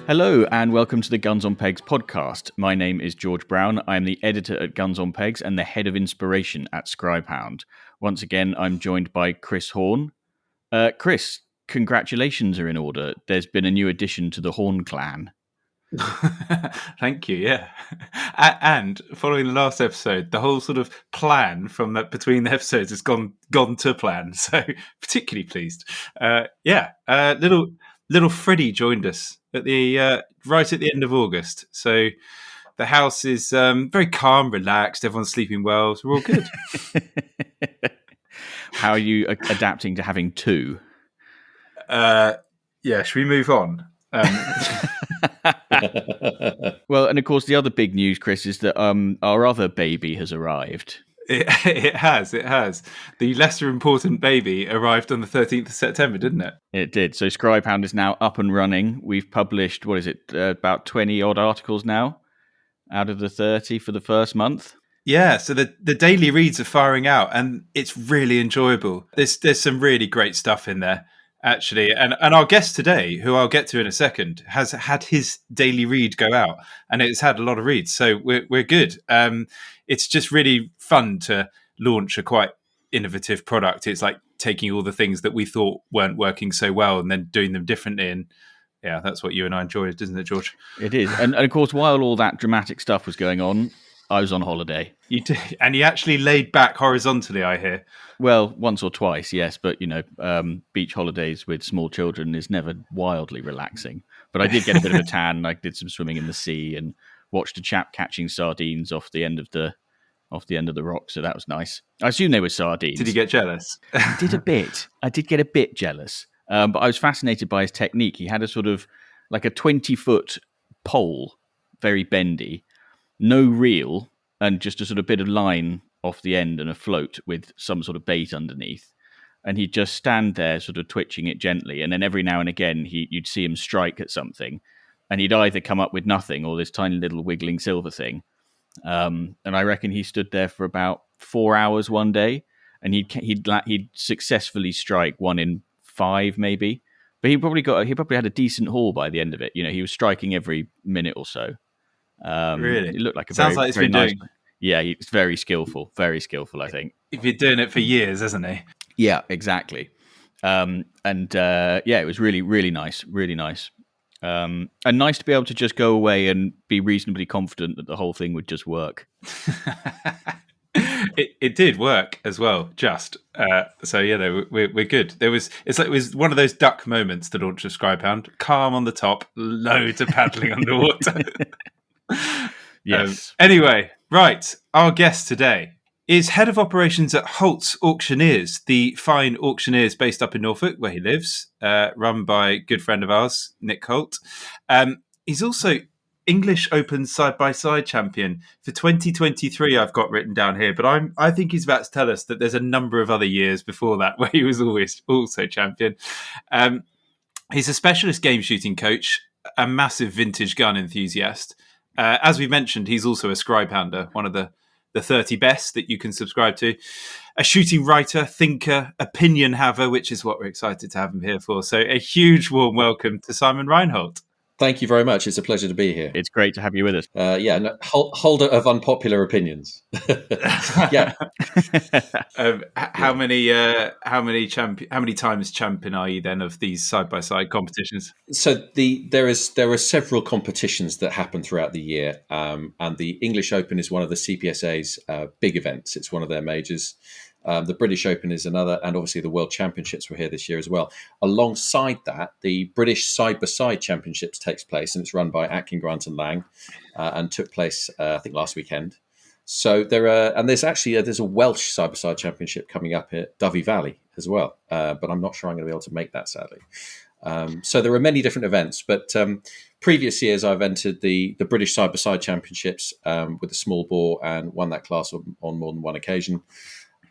Hello and welcome to the Guns on Pegs podcast. My name is George Brown. I am the editor at Guns on Pegs and the head of inspiration at Scribe, Hound. Once again, I'm joined by Chris Horn. Chris, congratulations are in order. There's been a new addition to the Horn clan. Thank you. Yeah, and following the last episode, the whole sort of plan from that between the episodes has gone to plan. So particularly pleased. Little Freddie joined us at the right at the end of August. So the house is very calm, relaxed. Everyone's sleeping well. So we're all good. How are you adapting to having two? Should we move on? Well, and of course, the other big news, Chris, is that our other baby has arrived. It has. The lesser important baby arrived on the 13th of September, didn't it? It did. So Scribe Hound is now up and running. We've published, about 20 odd articles now out of the 30 for the first month. Yeah, so the daily reads are firing out and it's really enjoyable. There's some really great stuff in there, actually. And our guest today, who I'll get to in a second, has had his daily read go out and it's had a lot of reads. So we're good. It's just really fun to launch a quite innovative product. It's like taking all the things that we thought weren't working so well and then doing them differently. And yeah, that's what you and I enjoyed, isn't it, George? It is. And of course, while all that dramatic stuff was going on, I was on holiday. You did, and you actually laid back horizontally, I hear. Well, once or twice, yes. But, beach holidays with small children is never wildly relaxing. But I did get a bit of a tan. I did some swimming in the sea and watched a chap catching sardines off the end of the rock. So that was nice. I assume they were sardines. Did you get jealous? I did a bit. I did get a bit jealous. But I was fascinated by his technique. He had a sort of like a 20-foot pole, very bendy, no reel, and just a sort of bit of line off the end and a float with some sort of bait underneath. And he'd just stand there sort of twitching it gently. And then every now and again, you'd see him strike at something. And he'd either come up with nothing or this tiny little wiggling silver thing. And I reckon he stood there for about 4 hours one day. And he'd successfully strike 1 in 5 maybe. But he probably had a decent haul by the end of it. He was striking every minute or so. Really? It looked like sounds like it's been nice. Yeah, he's very skillful, I think. He's been doing it for years, hasn't he? Yeah, exactly. It was really, really nice, really nice. And nice to be able to just go away and be reasonably confident that the whole thing would just work. It did work as well, just. We're good. It was one of those duck moments to launch a Scribe Hound. Calm on the top, loads of paddling underwater. Yes. Anyway, right. Our guest today is head of operations at Holt's Auctioneers, the fine auctioneers based up in Norfolk, where he lives, run by a good friend of ours, Nick Holt. He's also English Open side-by-side champion for 2023. I've got written down here, but I think he's about to tell us that there's a number of other years before that where he was always also champion. He's a specialist game shooting coach, a massive vintage gun enthusiast. As we mentioned, he's also a Scribe Hounder, one of the 30 best that you can subscribe to. A shooting writer, thinker, opinion haver, which is what we're excited to have him here for. So a huge warm welcome to Simon Reinhold. Thank you very much. It's a pleasure to be here. It's great to have you with us. Holder of unpopular opinions. Yeah. How many times champion are you then of these side-by-side competitions? So there are several competitions that happen throughout the year, and the English Open is one of the CPSA's big events. It's one of their majors. The British Open is another, and obviously the World Championships were here this year as well. Alongside that, the British Side-by-Side Championships takes place, and it's run by Atkin, Grant and Lang, and took place, I think, last weekend. So there's a Welsh Side-by-Side Championship coming up at Dovey Valley as well, but I'm not sure I'm going to be able to make that, sadly. So there are many different events, but previous years I've entered the British Side-by-Side Championships with a small bore and won that class on more than one occasion.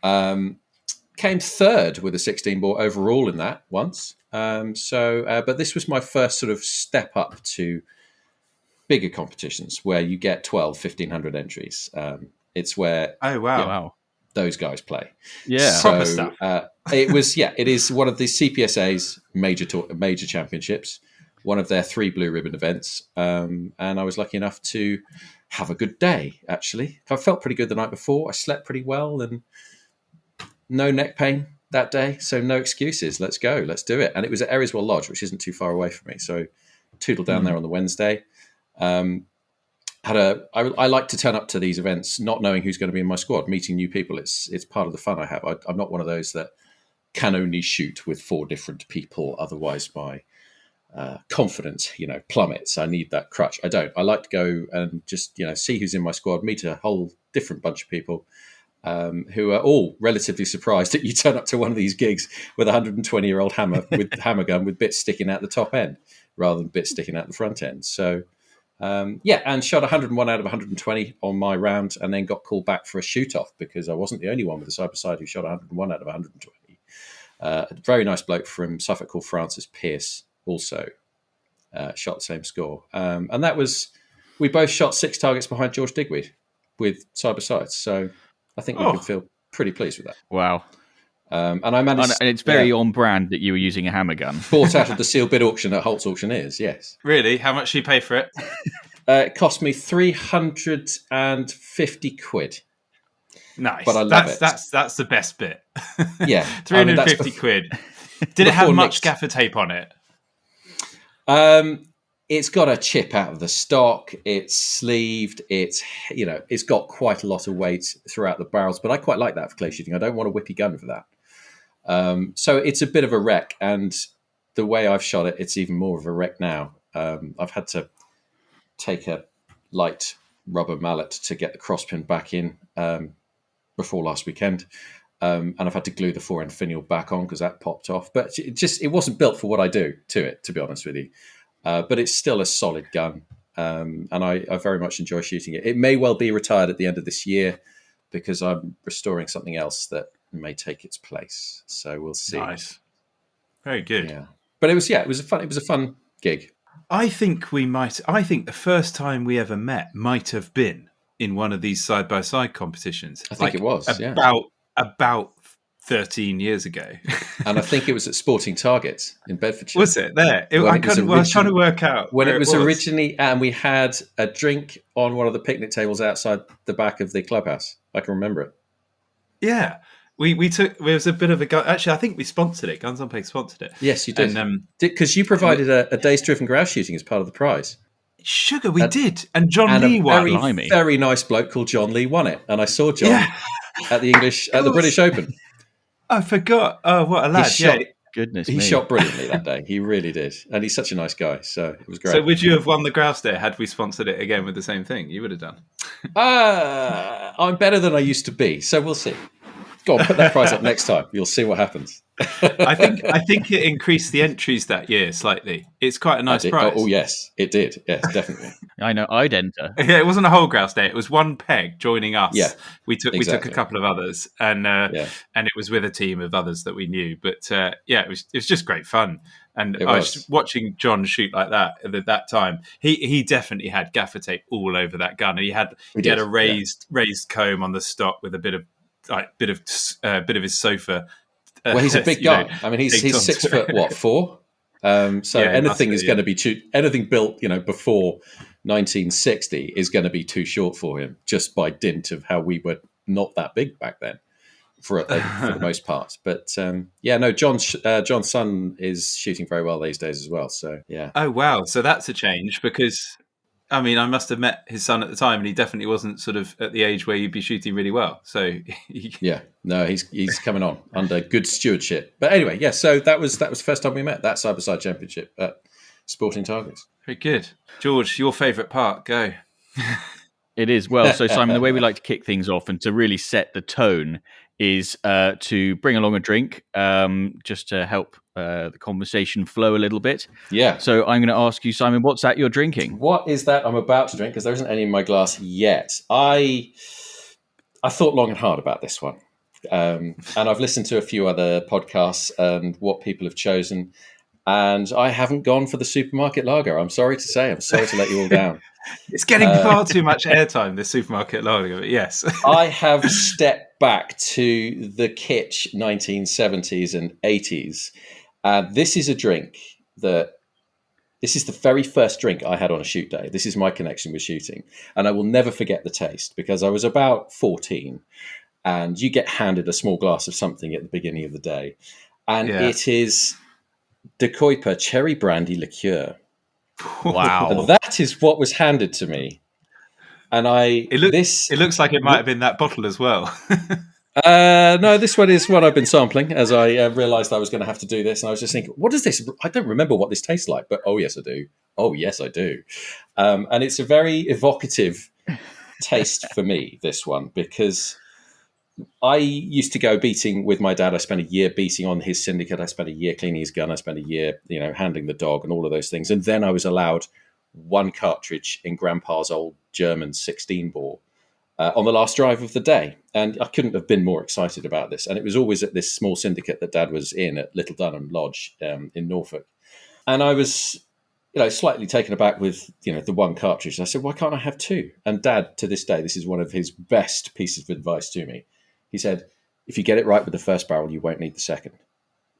Came third with a 16 bore overall in that once. But this was my first sort of step up to bigger competitions where you get 1,500 entries. It's where those guys play. Yeah, so, proper stuff. It is one of the CPSA's major championships. one of their 3 blue ribbon events. And I was lucky enough to have a good day, actually. I felt pretty good the night before. I slept pretty well and no neck pain that day. So no excuses. Let's go. Let's do it. And it was at Eriswell Lodge, which isn't too far away from me. So tootled down there on the Wednesday. I like to turn up to these events not knowing who's going to be in my squad, meeting new people. It's part of the fun I have. I'm not one of those that can only shoot with 4 different people. Otherwise, my confidence, plummets. I need that crutch. I don't. I like to go and just, see who's in my squad, meet a whole different bunch of people who are all relatively surprised that you turn up to one of these gigs with a 120-year-old hammer gun with bits sticking out the top end rather than bits sticking out the front end. So, and shot 101 out of 120 on my round and then got called back for a shoot-off because I wasn't the only one with a side-by-side who shot 101 out of 120. A very nice bloke from Suffolk called Francis Pearce also shot the same score. And that was, we both shot 6 targets behind George Digweed with side-by-sides. So I think we can feel pretty pleased with that. Wow. And I managed... And it's very on brand that you were using a hammer gun. Bought out of the sealed bid auction at Holt's Auctioneers, yes. Really? How much did you pay for it? It cost me 350 quid. Nice. But I love it. That's the best bit. Yeah. 350 quid. Did it have much gaffer tape on it? It's got a chip out of the stock. It's sleeved. It's got quite a lot of weight throughout the barrels, but I quite like that for clay shooting. I don't want a whippy gun for that. So it's a bit of a wreck, and the way I've shot it, it's even more of a wreck now. I've had to take a light rubber mallet to get the crosspin back in before last weekend. And I've had to glue the 4-end finial back on because that popped off. But it wasn't built for what I do to it, to be honest with you. But it's still a solid gun. And I very much enjoy shooting it. It may well be retired at the end of this year because I'm restoring something else that may take its place. So we'll see. Nice. Very good. Yeah. But it was a fun gig. I think the first time we ever met might have been in one of these side-by-side competitions. I think it was, about 13 years ago. And I think it was at Sporting Targets in Bedfordshire. Was it there? I was trying to work out when it was originally, and we had a drink on one of the picnic tables outside the back of the clubhouse. I can remember it. Yeah. We took, there was a bit of a gun. Actually, I think we sponsored it. Guns on Peg sponsored it. Yes, you did. Because you provided a day's driven grouse shooting as part of the prize. Sugar, we did. And John Lee won. A very nice bloke called John Lee won it. And I saw John at the British Open. I forgot. Oh, what a lad. Goodness he shot brilliantly that day. He really did. And he's such a nice guy. So it was great. So would you have won the grouse day had we sponsored it again with the same thing? You would have done. I'm better than I used to be. So we'll see. Go on, put that prize up next time. You'll see what happens. I think it increased the entries that year slightly. It's quite a nice prize. Oh, yes, it did. Yes, definitely. I know. I'd enter. Yeah, it wasn't a whole grouse day. It was one peg joining us. Yeah, we took a couple of others, and it was with a team of others that we knew. But it was just great fun. And I was watching John shoot like that at that time. He definitely had gaffer tape all over that gun, and he had a raised comb on the stock with a bit of his sofa. Well, he's a big guy. I mean, he's 6'4". So anything is going to be anything built, before 1960 is going to be too short for him, just by dint of how we were not that big back then, for the most part. But John's son is shooting very well these days as well. So yeah. Oh wow! So that's a change because. I mean, I must have met his son at the time, and he definitely wasn't sort of at the age where you'd be shooting really well. So, he's coming on under good stewardship. But anyway, so that was the first time we met. That side-by-side championship at Sporting Targets. Very good, George. Your favourite part? Go. It is. Well, so Simon, the way we like to kick things off and to really set the tone is to bring along a drink, just to help the conversation flow a little bit. Yeah. So I'm going to ask you, Simon, what's that you're drinking? What is that I'm about to drink? Because there isn't any in my glass yet. I thought long and hard about this one. And I've listened to a few other podcasts and what people have chosen. And I haven't gone for the supermarket lager. I'm sorry to say. I'm sorry to let you all down. It's getting far too much airtime, this supermarket lager, but yes. I have stepped back to the kitsch 1970s and 80s. This is a drink that This is the very first drink I had on a shoot day. This is my connection with shooting. And I will never forget the taste because I was about 14 and you get handed a small glass of something at the beginning of the day. And it is De Kuyper cherry brandy liqueur. Wow. And that is what was handed to me. And it looks like it might have been that bottle as well. No, this one is one I've been sampling as I realised I was going to have to do this. And I was just thinking, what is this? I don't remember what this tastes like, but oh, yes, I do. Oh, yes, I do. And it's a very evocative taste for me, this one, because I used to go beating with my dad. I spent a year beating on his Syndicate. I spent a year cleaning his gun. I spent a year, handling the dog and all of those things. And then I was allowed one cartridge in Grandpa's old German 16 bore on the last drive of the day. And I couldn't have been more excited about this. And it was always at this small Syndicate that Dad was in at Little Dunham Lodge in Norfolk. And I was, slightly taken aback with, the one cartridge. I said, why can't I have two? And Dad, to this day, this is one of his best pieces of advice to me. He said, if you get it right with the first barrel, you won't need the second.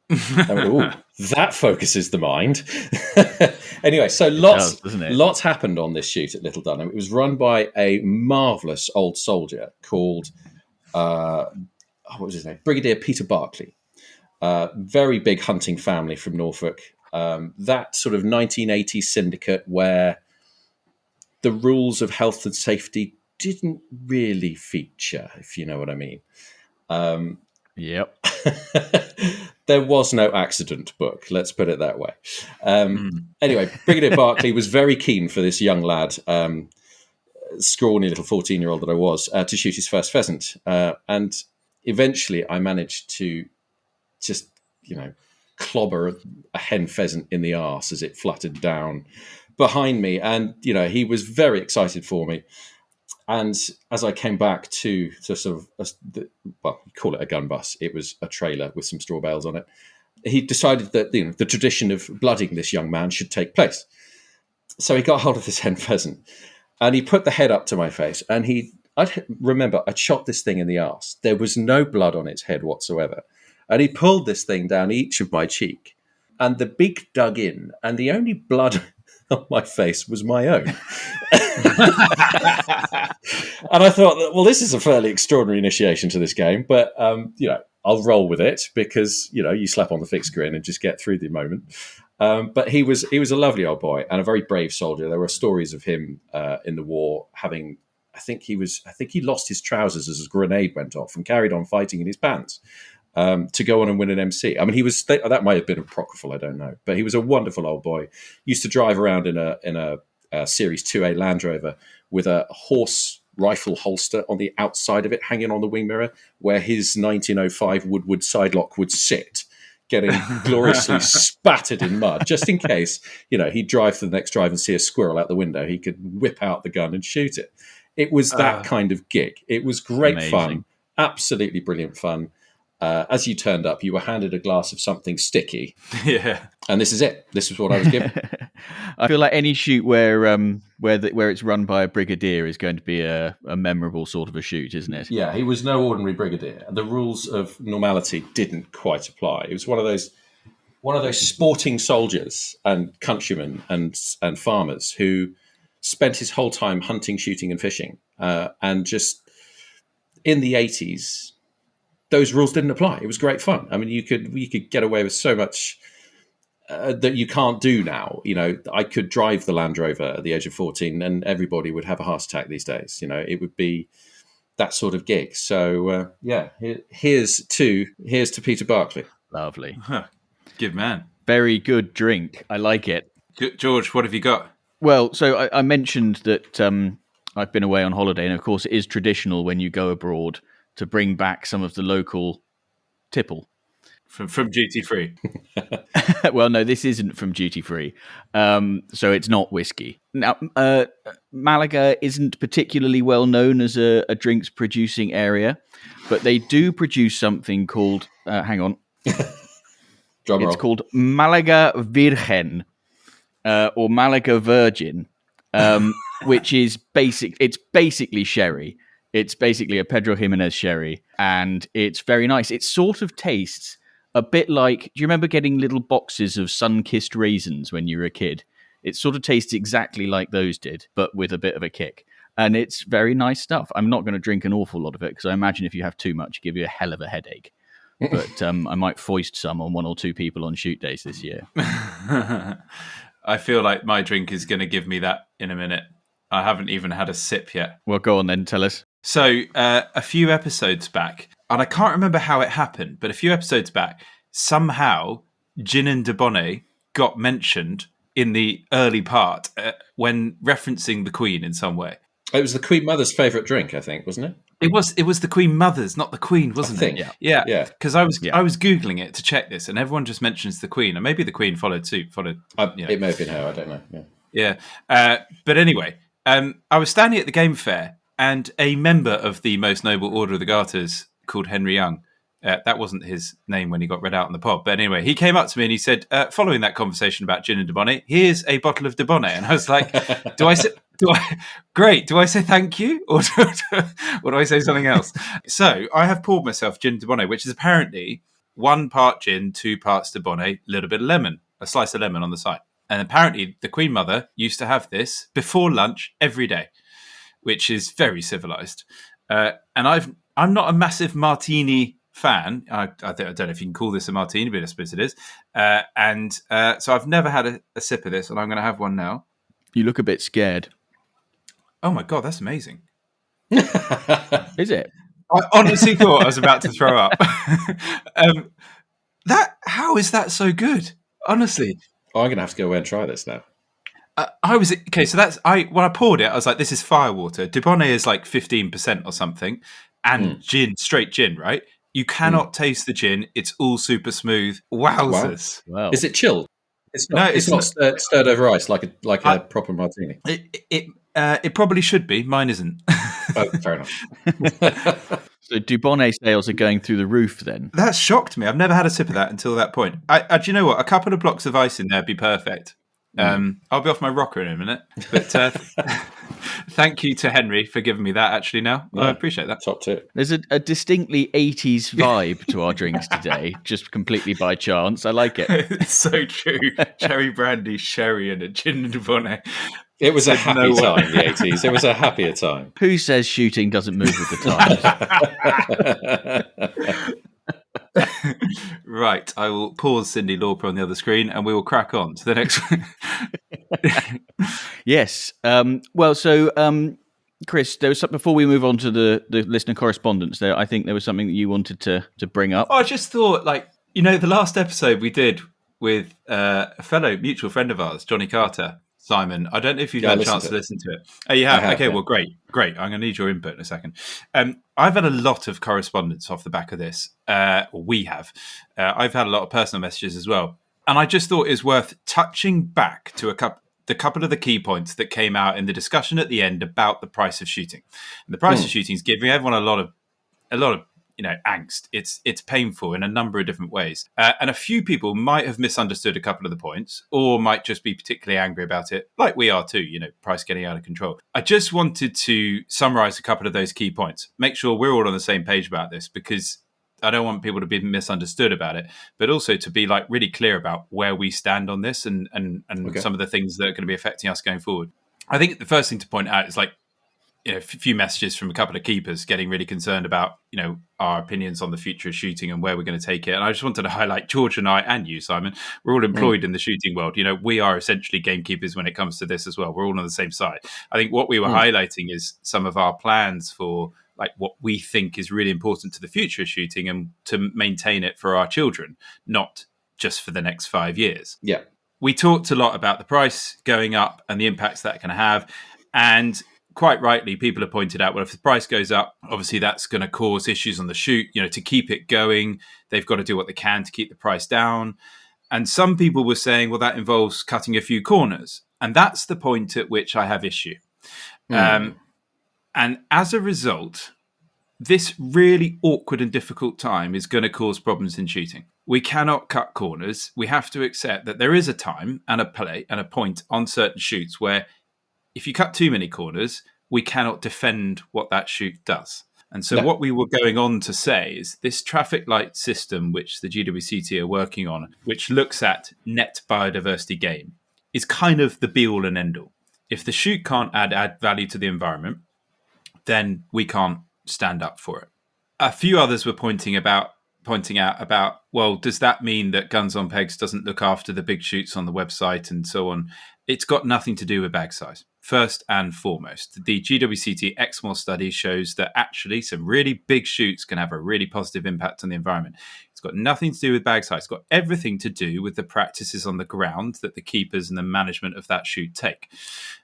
I went, ooh, that focuses the mind. Anyway, so lots happened on this shoot at Little Dunham. It was run by a marvellous old soldier called, what was his name? Brigadier Peter Barclay. Very big hunting family from Norfolk. That sort of 1980s syndicate where the rules of health and safety didn't really feature, if you know what I mean. Yep. There was no accident book, let's put it that way. Anyway, Brigadier Barclay was very keen for this young lad, scrawny little 14-year-old that I was, to shoot his first pheasant. And eventually I managed to just, clobber a hen pheasant in the arse as it fluttered down behind me. And, he was very excited for me. And as I came back to sort of, call it a gun bus, it was a trailer with some straw bales on it. He decided that the tradition of blooding this young man should take place. So he got hold of this hen pheasant and he put the head up to my face. And I remember I shot this thing in the arse. There was no blood on its head whatsoever. And he pulled this thing down each of my cheek. And the beak dug in. And the only blood on my face was my own. And I thought, well, this is a fairly extraordinary initiation to this game, but I'll roll with it because you slap on the fixed grin and just get through the moment. But he was a lovely old boy and a very brave soldier. There were stories of him in the war having, I think he lost his trousers as a grenade went off and carried on fighting in his pants. To go on and win an MC. I mean, that might have been apocryphal, I don't know, but he was a wonderful old boy. Used to drive around in a Series 2A Land Rover with a horse rifle holster on the outside of it, hanging on the wing mirror, where his 1905 Woodward sidelock would sit, getting gloriously spattered in mud, just in case he'd drive to the next drive and see a squirrel out the window. He could whip out the gun and shoot it. It was that kind of gig. It was great fun, absolutely brilliant fun. As you turned up, you were handed a glass of something sticky. Yeah. And this is it. This is what I was given. I feel like any shoot where it's run by a brigadier is going to be a memorable sort of a shoot, isn't it? Yeah, he was no ordinary brigadier. The rules of normality didn't quite apply. It was one of those sporting soldiers and countrymen and farmers who spent his whole time hunting, shooting, and fishing. And just in the 80s, those rules didn't apply. It was great fun. I mean, you could get away with so much that you can't do now. I could drive the Land Rover at the age of 14 and everybody would have a heart attack these days. It would be that sort of gig. So, here's to Peter Barclay. Lovely. Good man. Very good drink. I like it. George, what have you got? Well, so I mentioned that I've been away on holiday, and of course it is traditional when you go abroad to bring back some of the local tipple. From duty free. Well, no, this isn't from duty free. So it's not whiskey. Now, Malaga isn't particularly well known as a drinks producing area, but they do produce something called, hang on. It's called Malaga Virgen, or Malaga Virgin, which is it's basically sherry. It's basically a Pedro Jimenez sherry, and it's very nice. It sort of tastes a bit like, do you remember getting little boxes of sun-kissed raisins when you were a kid? It sort of tastes exactly like those did, but with a bit of a kick. And it's very nice stuff. I'm not going to drink an awful lot of it because I imagine if you have too much, it give you a hell of a headache. But I might foist some on 1 or 2 people on shoot days this year. I feel like my drink is going to give me that in a minute. I haven't even had a sip yet. Well, go on then, tell us. So a few episodes back, and I can't remember how it happened, but a few episodes back, somehow gin and debonnaire got mentioned in the early part when referencing the Queen in some way. It was the Queen Mother's favourite drink, I think, wasn't it? It was the Queen Mother's, not the Queen, wasn't it? Yeah. Because I was Googling it to check this, and everyone just mentions the Queen, and maybe the Queen followed suit. It may have been her, I don't know. Yeah. But anyway, I was standing at the game fair, and a member of the Most Noble Order of the Garters called Henry Young. That wasn't his name when he got read out on the pod. But anyway, he came up to me and he said, following that conversation about gin and debonnaire, here's a bottle of debonnaire. And I was like, do I say thank you? Or do I say something else? So I have poured myself gin and debonnaire, which is apparently 1 part gin, 2 parts debonnaire, a little bit of lemon, a slice of lemon on the side. And apparently the Queen Mother used to have this before lunch every day, which is very civilized. And I'm not a massive martini fan. I don't know if you can call this a martini, but I suppose it is. So I've never had a sip of this, and I'm going to have one now. You look a bit scared. Oh my God, that's amazing. Is it? I honestly thought I was about to throw up. How is that so good? Honestly. Oh, I'm going to have to go away and try this now. So when I poured it, I was like, this is firewater. Debonnaire is like 15% or something, and straight gin, right? You cannot taste the gin. It's all super smooth. Wowzers. Wow. Is it chilled? It's not stirred over ice like a proper martini. It probably should be. Mine isn't. Oh, fair enough. So debonnaire sales are going through the roof then? That shocked me. I've never had a sip of that until that point. Do you know what? A couple of blocks of ice in there would be perfect. I'll be off my rocker in a minute. But thank you to Henry for giving me that actually now. I appreciate that. Top tip. There's a distinctly 80s vibe to our drinks today, just completely by chance. I like it. It's so true. Cherry brandy, sherry, and a gin and debonnaire. It was a happy time, the 80s. It was a happier time. Who says shooting doesn't move with the times? Right, I will pause Cyndi Lauper on the other screen and we will crack on to the next one. Yes. Chris, there was something before we move on to the listener correspondence there. I think there was something that you wanted to bring up. I just thought, the last episode we did with a fellow mutual friend of ours, Johnny Carter, Simon. I don't know if you've had a chance to listen to it. Oh, you have? Okay, well, great. I'm going to need your input in a second. I've had a lot of correspondence off the back of this. We have. I've had a lot of personal messages as well. And I just thought it was worth touching back to the couple of the key points that came out in the discussion at the end about the price of shooting. And the price of shooting is giving everyone a lot of angst. It's painful in a number of different ways. And a few people might have misunderstood a couple of the points or might just be particularly angry about it, like we are too, price getting out of control. I just wanted to summarize a couple of those key points, make sure we're all on the same page about this, because I don't want people to be misunderstood about it, but also to be really clear about where we stand on this and some of the things that are going to be affecting us going forward. I think the first thing to point out is a few messages from a couple of keepers getting really concerned about, our opinions on the future of shooting and where we're going to take it. And I just wanted to highlight George and I and you, Simon. We're all employed in the shooting world. We are essentially gamekeepers when it comes to this as well. We're all on the same side. I think what we were highlighting is some of our plans for what we think is really important to the future of shooting and to maintain it for our children, not just for the next 5 years. Yeah. We talked a lot about the price going up and the impacts that can have. And quite rightly, people have pointed out, well, if the price goes up, obviously that's going to cause issues on the shoot. To keep it going, they've got to do what they can to keep the price down. And some people were saying, well, that involves cutting a few corners. And that's the point at which I have issue. And as a result, this really awkward and difficult time is going to cause problems in shooting. We cannot cut corners. We have to accept that there is a time and a point on certain shoots where if you cut too many corners, we cannot defend what that shoot does. And so what we were going on to say is this traffic light system, which the GWCT are working on, which looks at net biodiversity gain, is kind of the be all and end all. If the shoot can't add value to the environment, then we can't stand up for it. A few others were pointing out about, well, does that mean that Guns on Pegs doesn't look after the big shoots on the website and so on? It's got nothing to do with bag size. First and foremost, the GWCT Exmoor study shows that actually some really big shoots can have a really positive impact on the environment. It's got nothing to do with bag size. It's got everything to do with the practices on the ground that the keepers and the management of that shoot take.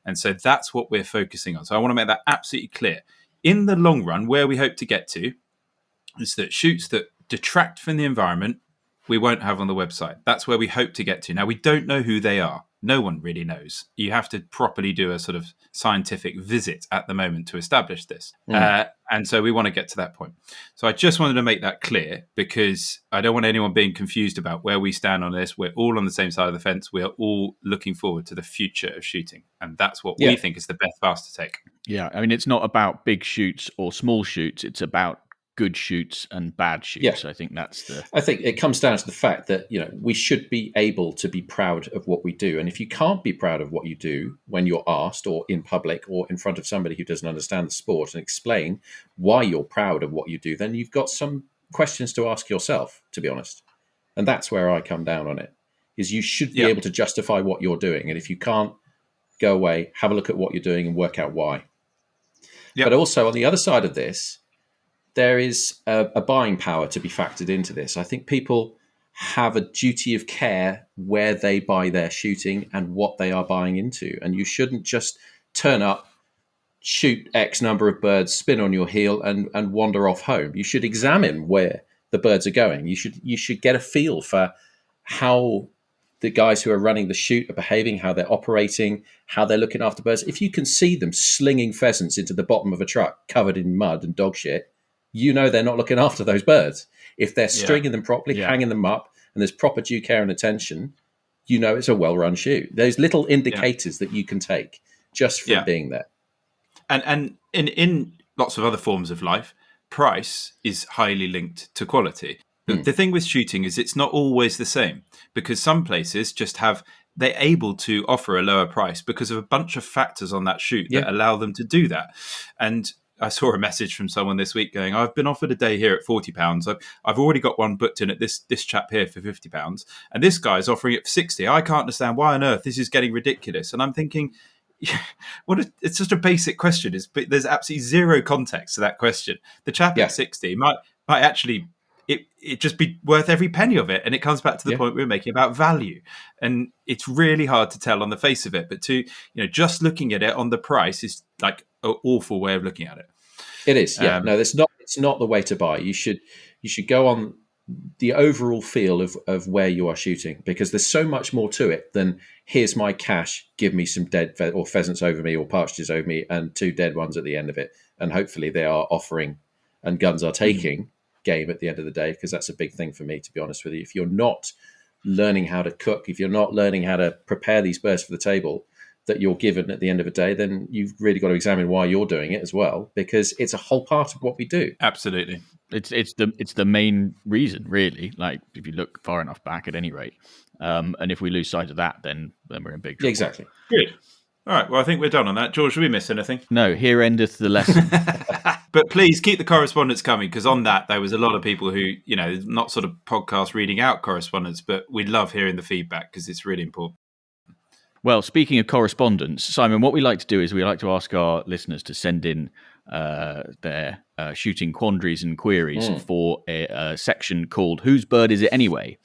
And so that's what we're focusing on. So I want to make that absolutely clear. In the long run, where we hope to get to is that shoots that detract from the environment, we won't have on the website. That's where we hope to get to. Now, we don't know who they are. No one really knows. You have to properly do a sort of scientific visit at the moment to establish this. And so we want to get to that point. So I just wanted to make that clear because I don't want anyone being confused about where we stand on this. We're all on the same side of the fence. We are all looking forward to the future of shooting. And that's what we think is the best path to take. Yeah, I mean, it's not about big shoots or small shoots. It's about good shoots and bad shoots. I think that's the... I think it comes down to the fact that, we should be able to be proud of what we do. And if you can't be proud of what you do when you're asked or in public or in front of somebody who doesn't understand the sport and explain why you're proud of what you do, then you've got some questions to ask yourself, to be honest. And that's where I come down on it, is you should be able to justify what you're doing. And if you can't, go away, have a look at what you're doing and work out why. But also on the other side of this, there is a buying power to be factored into this. I think people have a duty of care where they buy their shooting and what they are buying into. And you shouldn't just turn up, shoot X number of birds, spin on your heel and wander off home. You should examine where the birds are going. You should get a feel for how the guys who are running the shoot are behaving, how they're operating, how they're looking after birds. If you can see them slinging pheasants into the bottom of a truck covered in mud and dog shit, they're not looking after those birds. If they're stringing them properly, hanging them up, and there's proper due care and attention, it's a well-run shoot. There's little indicators that you can take just from being there. And in lots of other forms of life, price is highly linked to quality. The thing with shooting is it's not always the same, because some places just they're able to offer a lower price because of a bunch of factors on that shoot that allow them to do that. And I saw a message from someone this week going, I've been offered a day here at £40. I've already got one booked in at this chap here for £50. And this guy's offering it for 60. I can't understand why on earth this is getting ridiculous. And I'm thinking, it's just a basic question. There's absolutely zero context to that question. The chap at 60 might actually, it just be worth every penny of it. And it comes back to the point we were making about value. And it's really hard to tell on the face of it. But just looking at it on the price is like an awful way of looking at it. It is, no, it's not the way to buy. You should go on the overall feel of where you are shooting, because there's so much more to it than here's my cash, give me some dead or pheasants over me or partridges over me and 2 dead ones at the end of it. And hopefully they are offering and guns are taking game at the end of the day, because that's a big thing for me, to be honest with you. If you're not learning how to cook, if you're not learning how to prepare these birds for the table that you're given at the end of the day, then you've really got to examine why you're doing it as well, because it's a whole part of what we do. Absolutely. It's the main reason, really, like if you look far enough back at any rate. And if we lose sight of that, then we're in big trouble. Exactly. Good. All right, well, I think we're done on that. George, should we miss anything? No, here endeth the lesson. But please keep the correspondence coming, because on that, there was a lot of people who, not sort of podcast reading out correspondence, but we love hearing the feedback because it's really important. Well, speaking of correspondence, Simon, what we like to do is we like to ask our listeners to send in their shooting quandaries and queries for a section called Whose Bird Is It Anyway?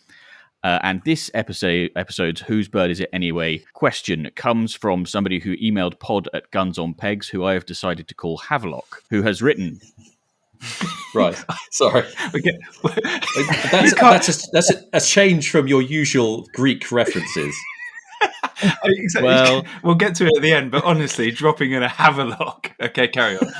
And this episode's Whose Bird Is It Anyway question comes from somebody who emailed pod@gunsonpegs, who I have decided to call Havelock, who has written... Right, sorry. That's a change from your usual Greek references. Exactly. Well, we'll get to it at the end, but honestly, dropping in a Havelock. Okay, carry on.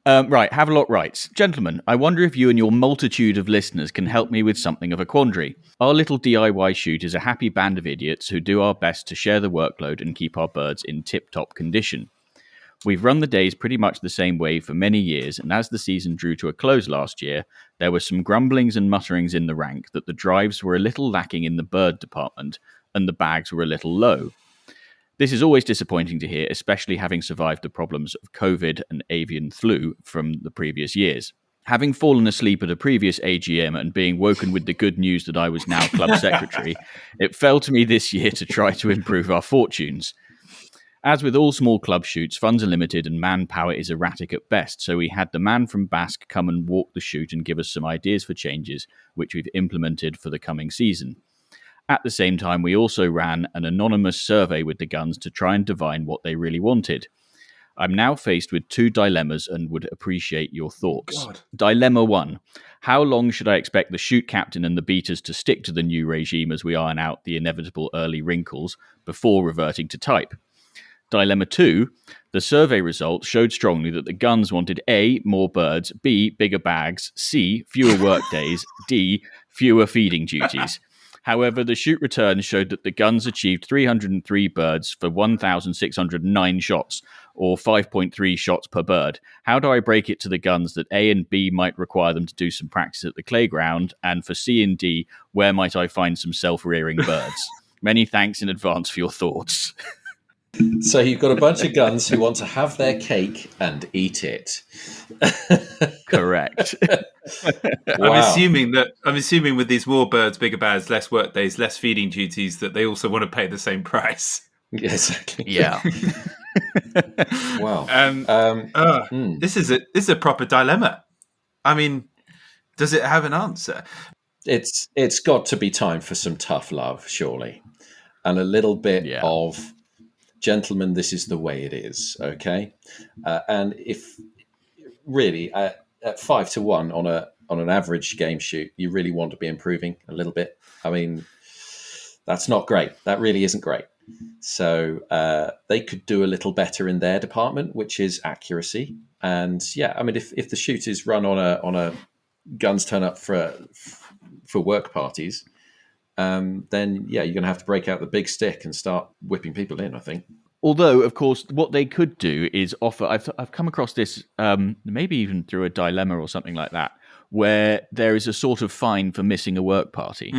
Right, Havelock writes, Gentlemen, I wonder if you and your multitude of listeners can help me with something of a quandary. Our little DIY shoot is a happy band of idiots who do our best to share the workload and keep our birds in tip-top condition. We've run the days pretty much the same way for many years, and as the season drew to a close last year, there were some grumblings and mutterings in the rank that the drives were a little lacking in the bird department and the bags were a little low. This is always disappointing to hear, especially having survived the problems of COVID and avian flu from the previous years. Having fallen asleep at a previous AGM and being woken with the good news that I was now club secretary, it fell to me this year to try to improve our fortunes. As with all small club shoots, funds are limited and manpower is erratic at best, so we had the man from Basque come and walk the shoot and give us some ideas for changes, which we've implemented for the coming season. At the same time, we also ran an anonymous survey with the guns to try and divine what they really wanted. I'm now faced with two dilemmas and would appreciate your thoughts. God. Dilemma 1. How long should I expect the shoot captain and the beaters to stick to the new regime as we iron out the inevitable early wrinkles before reverting to type? Dilemma 2. The survey results showed strongly that the guns wanted A, more birds, B, bigger bags, C, fewer work days, D, fewer feeding duties. However, the shoot returns showed that the guns achieved 303 birds for 1,609 shots, or 5.3 shots per bird. How do I break it to the guns that A and B might require them to do some practice at the playground, and for C and D, where might I find some self-rearing birds? Many thanks in advance for your thoughts. So you've got a bunch of guns who want to have their cake and eat it. Correct. Wow. I'm assuming with these more birds, bigger bags, less work days, less feeding duties, that they also want to pay the same price. Yeah, exactly. Yeah. Wow. This is a proper dilemma. I mean, does it have an answer? It's got to be time for some tough love, surely, and a little bit of, gentlemen, this is the way it is, okay? And if really at 5-1 on an average game shoot, you really want to be improving a little bit. I mean, that's not great. That really isn't great. So they could do a little better in their department, which is accuracy. And yeah, I mean, if the shoot is run on a guns turn up for work parties, then yeah, you're going to have to break out the big stick and start whipping people in, I think. Although, of course, what they could do is offer. I've come across this, maybe even through a dilemma or something like that, where there is a sort of fine for missing a work party.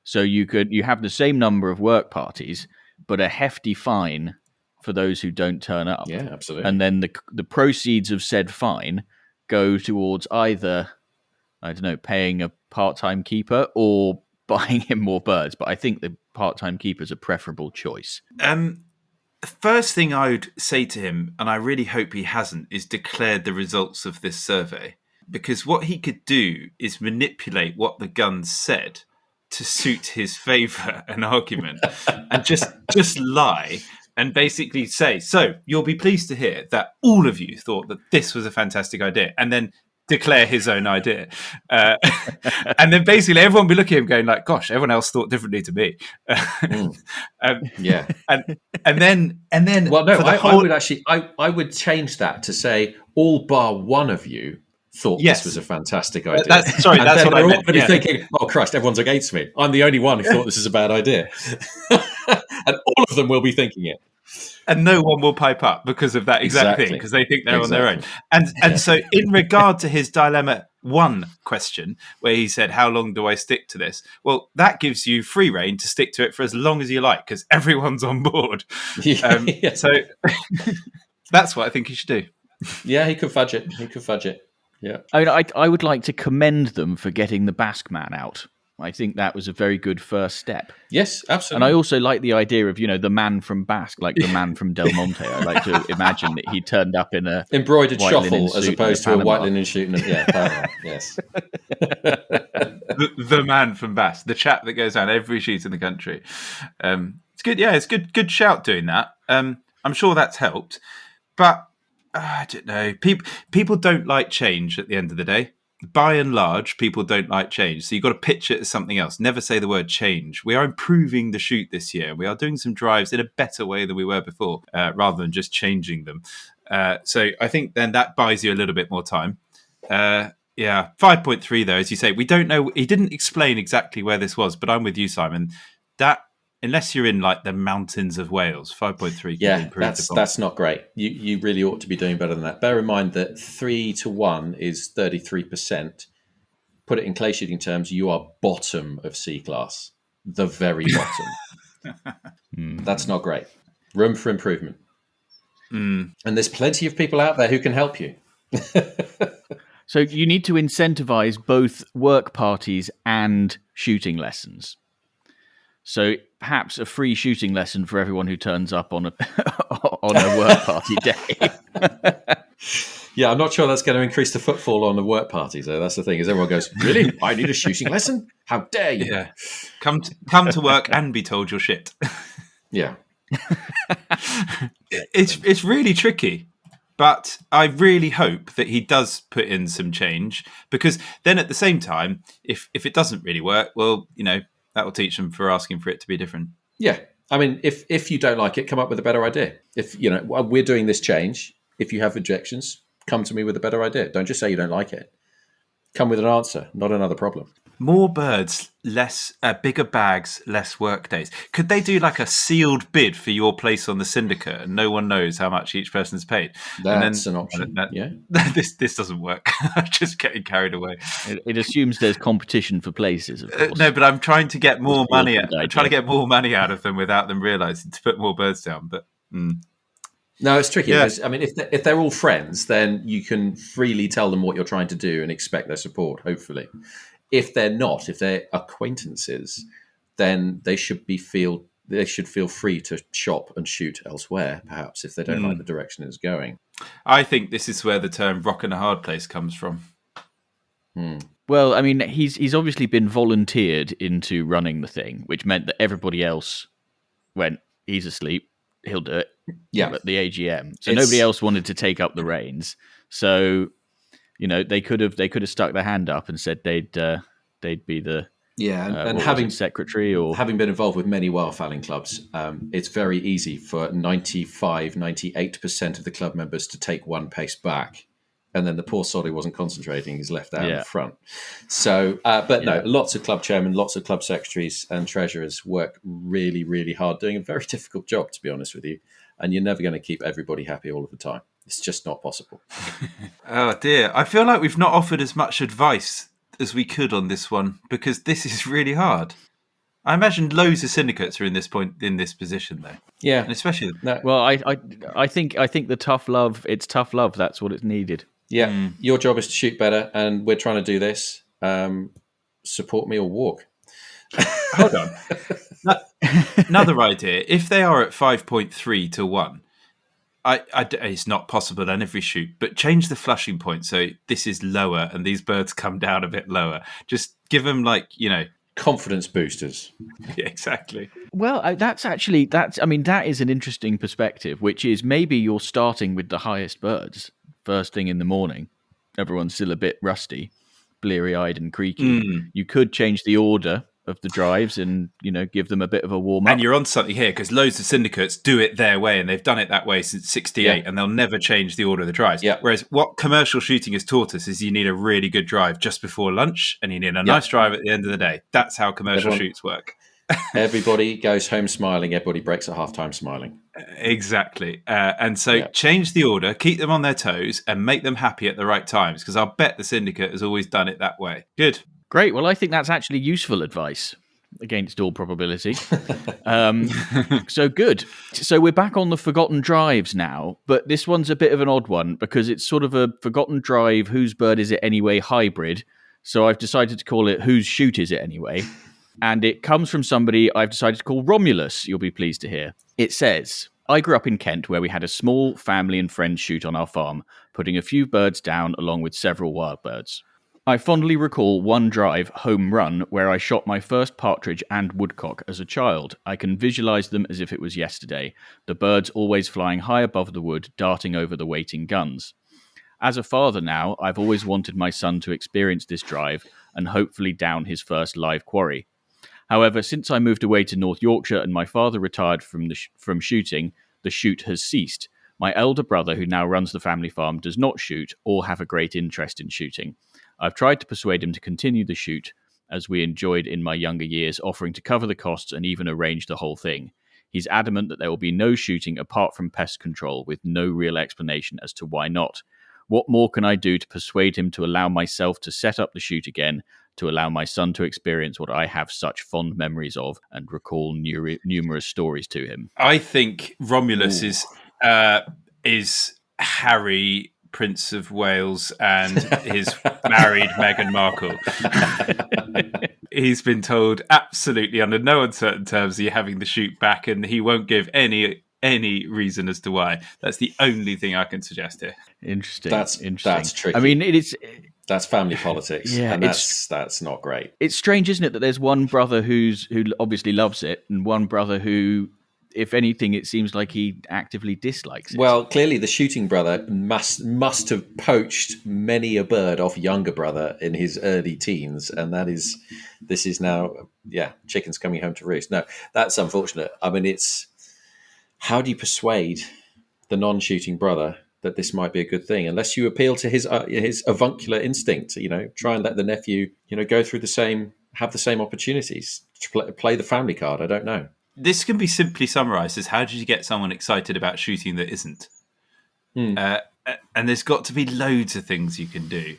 So you have the same number of work parties, but a hefty fine for those who don't turn up. Yeah, absolutely. And then the proceeds of said fine go towards either, I don't know, paying a part-time keeper or buying him more birds. But I think the part-time keeper is a preferable choice. The first thing I would say to him, and I really hope he hasn't, is declared the results of this survey. Because what he could do is manipulate what the guns said to suit his favour and argument, and just lie and basically say, so you'll be pleased to hear that all of you thought that this was a fantastic idea, and then declare his own idea. And then basically everyone will be looking at him going like, gosh, everyone else thought differently to me. Yeah. And then well, no, I would change that to say all bar one of you thought this was a fantastic idea. That's what I meant. But he's thinking, oh Christ, everyone's against me. I'm the only one who thought this is a bad idea. And all of them will be thinking it. And no one will pipe up because of that exact thing, because they think they're on their own. And so in regard to his dilemma 1 question, where he said, how long do I stick to this? Well, that gives you free reign to stick to it for as long as you like, because everyone's on board. So that's what I think he should do. Yeah, he could fudge it. Yeah. I mean, I would like to commend them for getting the Basque man out. I think that was a very good first step. Yes, absolutely. And I also like the idea of, the man from Basque, like the man from Del Monte. I like to imagine that he turned up in a embroidered shuffle as opposed to a white linen suit. Yes. The man from Basque, the chap that goes down every shoot in the country. It's good. Yeah, it's good shout doing that. I'm sure that's helped. But I don't know. People don't like change at the end of the day. By and large, people don't like change. So you've got to pitch it as something else. Never say the word change. We are improving the shoot this year. We are doing some drives in a better way than we were before, rather than just changing them. So I think then that buys you a little bit more time. 5.3 though, as you say, we don't know. He didn't explain exactly where this was, but I'm with you, Simon. That unless you're in like the mountains of Wales, 5.3 could Yeah, improve the bomb. that's not great. You really ought to be doing better than that. Bear in mind that 3-1 is 33%. Put it in clay shooting terms, you are bottom of C class, the very bottom. That's not great. Room for improvement. And there's plenty of people out there who can help you. So you need to incentivize both work parties and shooting lessons. So perhaps a free shooting lesson for everyone who turns up on a on a work party day. Yeah, I'm not sure that's going to increase the footfall on the work party. So that's the thing, is everyone goes, really? I need a shooting lesson? How dare you? Yeah, come to work and be told you're shit. Yeah. It's really tricky, but I really hope that he does put in some change, because then at the same time, if it doesn't really work, well, that will teach them for asking for it to be different. Yeah. I mean, if you don't like it, come up with a better idea. If, we're doing this change, if you have objections, come to me with a better idea. Don't just say you don't like it. Come with an answer, not another problem. More birds, less bigger bags, less work days. Could they do like a sealed bid for your place on the Syndicate, and no one knows how much each person's paid? That's an option. Yeah. This doesn't work. I'm just getting carried away. It assumes there's competition for places, of course. No, but I'm trying to get more money. I'm trying to get more money out of them without them realizing to put more birds down. But no, it's tricky. Yeah. Because, I mean, if they're all friends, then you can freely tell them what you're trying to do and expect their support, hopefully. If they're not, if they're acquaintances, then they should feel free to shop and shoot elsewhere, perhaps, if they don't like the direction it's going. I think this is where the term "rock and a hard place" comes from. Well, I mean, he's obviously been volunteered into running the thing, which meant that everybody else went, he's asleep, he'll do it. Yeah. At the AGM. So nobody else wanted to take up the reins. So, they could have stuck their hand up and said they'd be the and having secretary, or having been involved with many wildfowling clubs, it's very easy for 98% of the club members to take one pace back, and then the poor sod who wasn't concentrating is left out in the front. So, no, lots of club chairmen, lots of club secretaries and treasurers work really, really hard, doing a very difficult job, to be honest with you. And you're never going to keep everybody happy all of the time. It's just not possible. Oh dear. I feel like we've not offered as much advice as we could on this one, because this is really hard. I imagine loads of syndicates are in this position though. Yeah. And especially well, I think the tough love, it's tough love, that's what it's needed. Yeah. Your job is to shoot better, and we're trying to do this. Support me or walk. Hold on. Another idea. If they are at 5.3-1, it's not possible on every shoot, but change the flushing point so this is lower and these birds come down a bit lower. Just give them confidence boosters. Yeah, exactly. Well, that is an interesting perspective, which is maybe you're starting with the highest birds first thing in the morning. Everyone's still a bit rusty, bleary-eyed and creaky. You could change the order of the drives and give them a bit of a warm up. And you're on something here, because loads of syndicates do it their way, and they've done it that way since '68, and they'll never change the order of the drives. Whereas what commercial shooting has taught us is you need a really good drive just before lunch, and you need a nice drive at the end of the day. That's how commercial shoots work. Everybody goes home smiling. Everybody breaks at halftime smiling. Exactly. And so change the order, keep them on their toes, and make them happy at the right times, because I'll bet the syndicate has always done it that way. Good. Great. Well, I think that's actually useful advice against all probability. So good. So we're back on the forgotten drives now, but this one's a bit of an odd one because it's sort of a forgotten drive, whose bird is it anyway hybrid. So I've decided to call it whose shoot is it anyway. And it comes from somebody I've decided to call Romulus, you'll be pleased to hear. It says, I grew up in Kent where we had a small family and friends shoot on our farm, putting a few birds down along with several wild birds. I fondly recall one drive, home run, where I shot my first partridge and woodcock as a child. I can visualise them as if it was yesterday, the birds always flying high above the wood, darting over the waiting guns. As a father now, I've always wanted my son to experience this drive and hopefully down his first live quarry. However, since I moved away to North Yorkshire and my father retired from shooting, the shoot has ceased. My elder brother, who now runs the family farm, does not shoot or have a great interest in shooting. I've tried to persuade him to continue the shoot, as we enjoyed in my younger years, offering to cover the costs and even arrange the whole thing. He's adamant that there will be no shooting apart from pest control, with no real explanation as to why not. What more can I do to persuade him to allow myself to set up the shoot again, to allow my son to experience what I have such fond memories of and recall numerous stories to him? I think Romulus is Harry, Prince of Wales, and his married Meghan Markle. He's been told absolutely under no uncertain terms you're having the shoot back, and he won't give any reason as to why. That's the only thing I can suggest here. Interesting. That's tricky. I mean, it is. That's family politics, Yeah, and that's not great. It's strange, isn't it, that there's one brother who obviously loves it, and one brother who, if anything, it seems like he actively dislikes it. Well, clearly the shooting brother must have poached many a bird off younger brother in his early teens, and this is now, chickens coming home to roost. No, that's unfortunate. I mean, how do you persuade the non-shooting brother that this might be a good thing, unless you appeal to his avuncular instinct? Try and let the nephew, go through have the same opportunities, play the family card. I don't know. This can be simply summarized as, how did you get someone excited about shooting that isn't? And there's got to be loads of things you can do,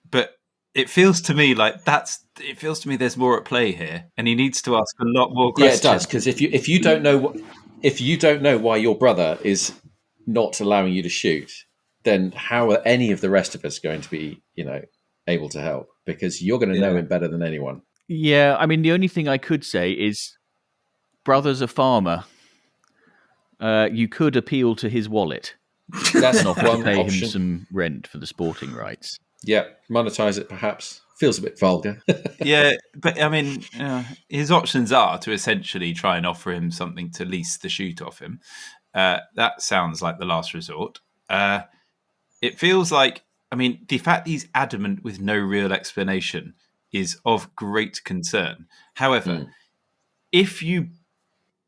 but it feels to me like there's more at play here, and he needs to ask a lot more questions. Yeah, it does, because if you don't know why your brother is not allowing you to shoot, then how are any of the rest of us going to be, able to help? Because you're going to know him better than anyone. Yeah, I mean, the only thing I could say is, brother's a farmer. You could appeal to his wallet. That's not one pay option. him some rent for the sporting rights. Yeah, monetize it perhaps. Feels a bit vulgar. Yeah, but I mean, his options are to essentially try and offer him something to lease the shoot off him. That sounds like the last resort. It feels like, I mean, the fact he's adamant with no real explanation is of great concern. However, if you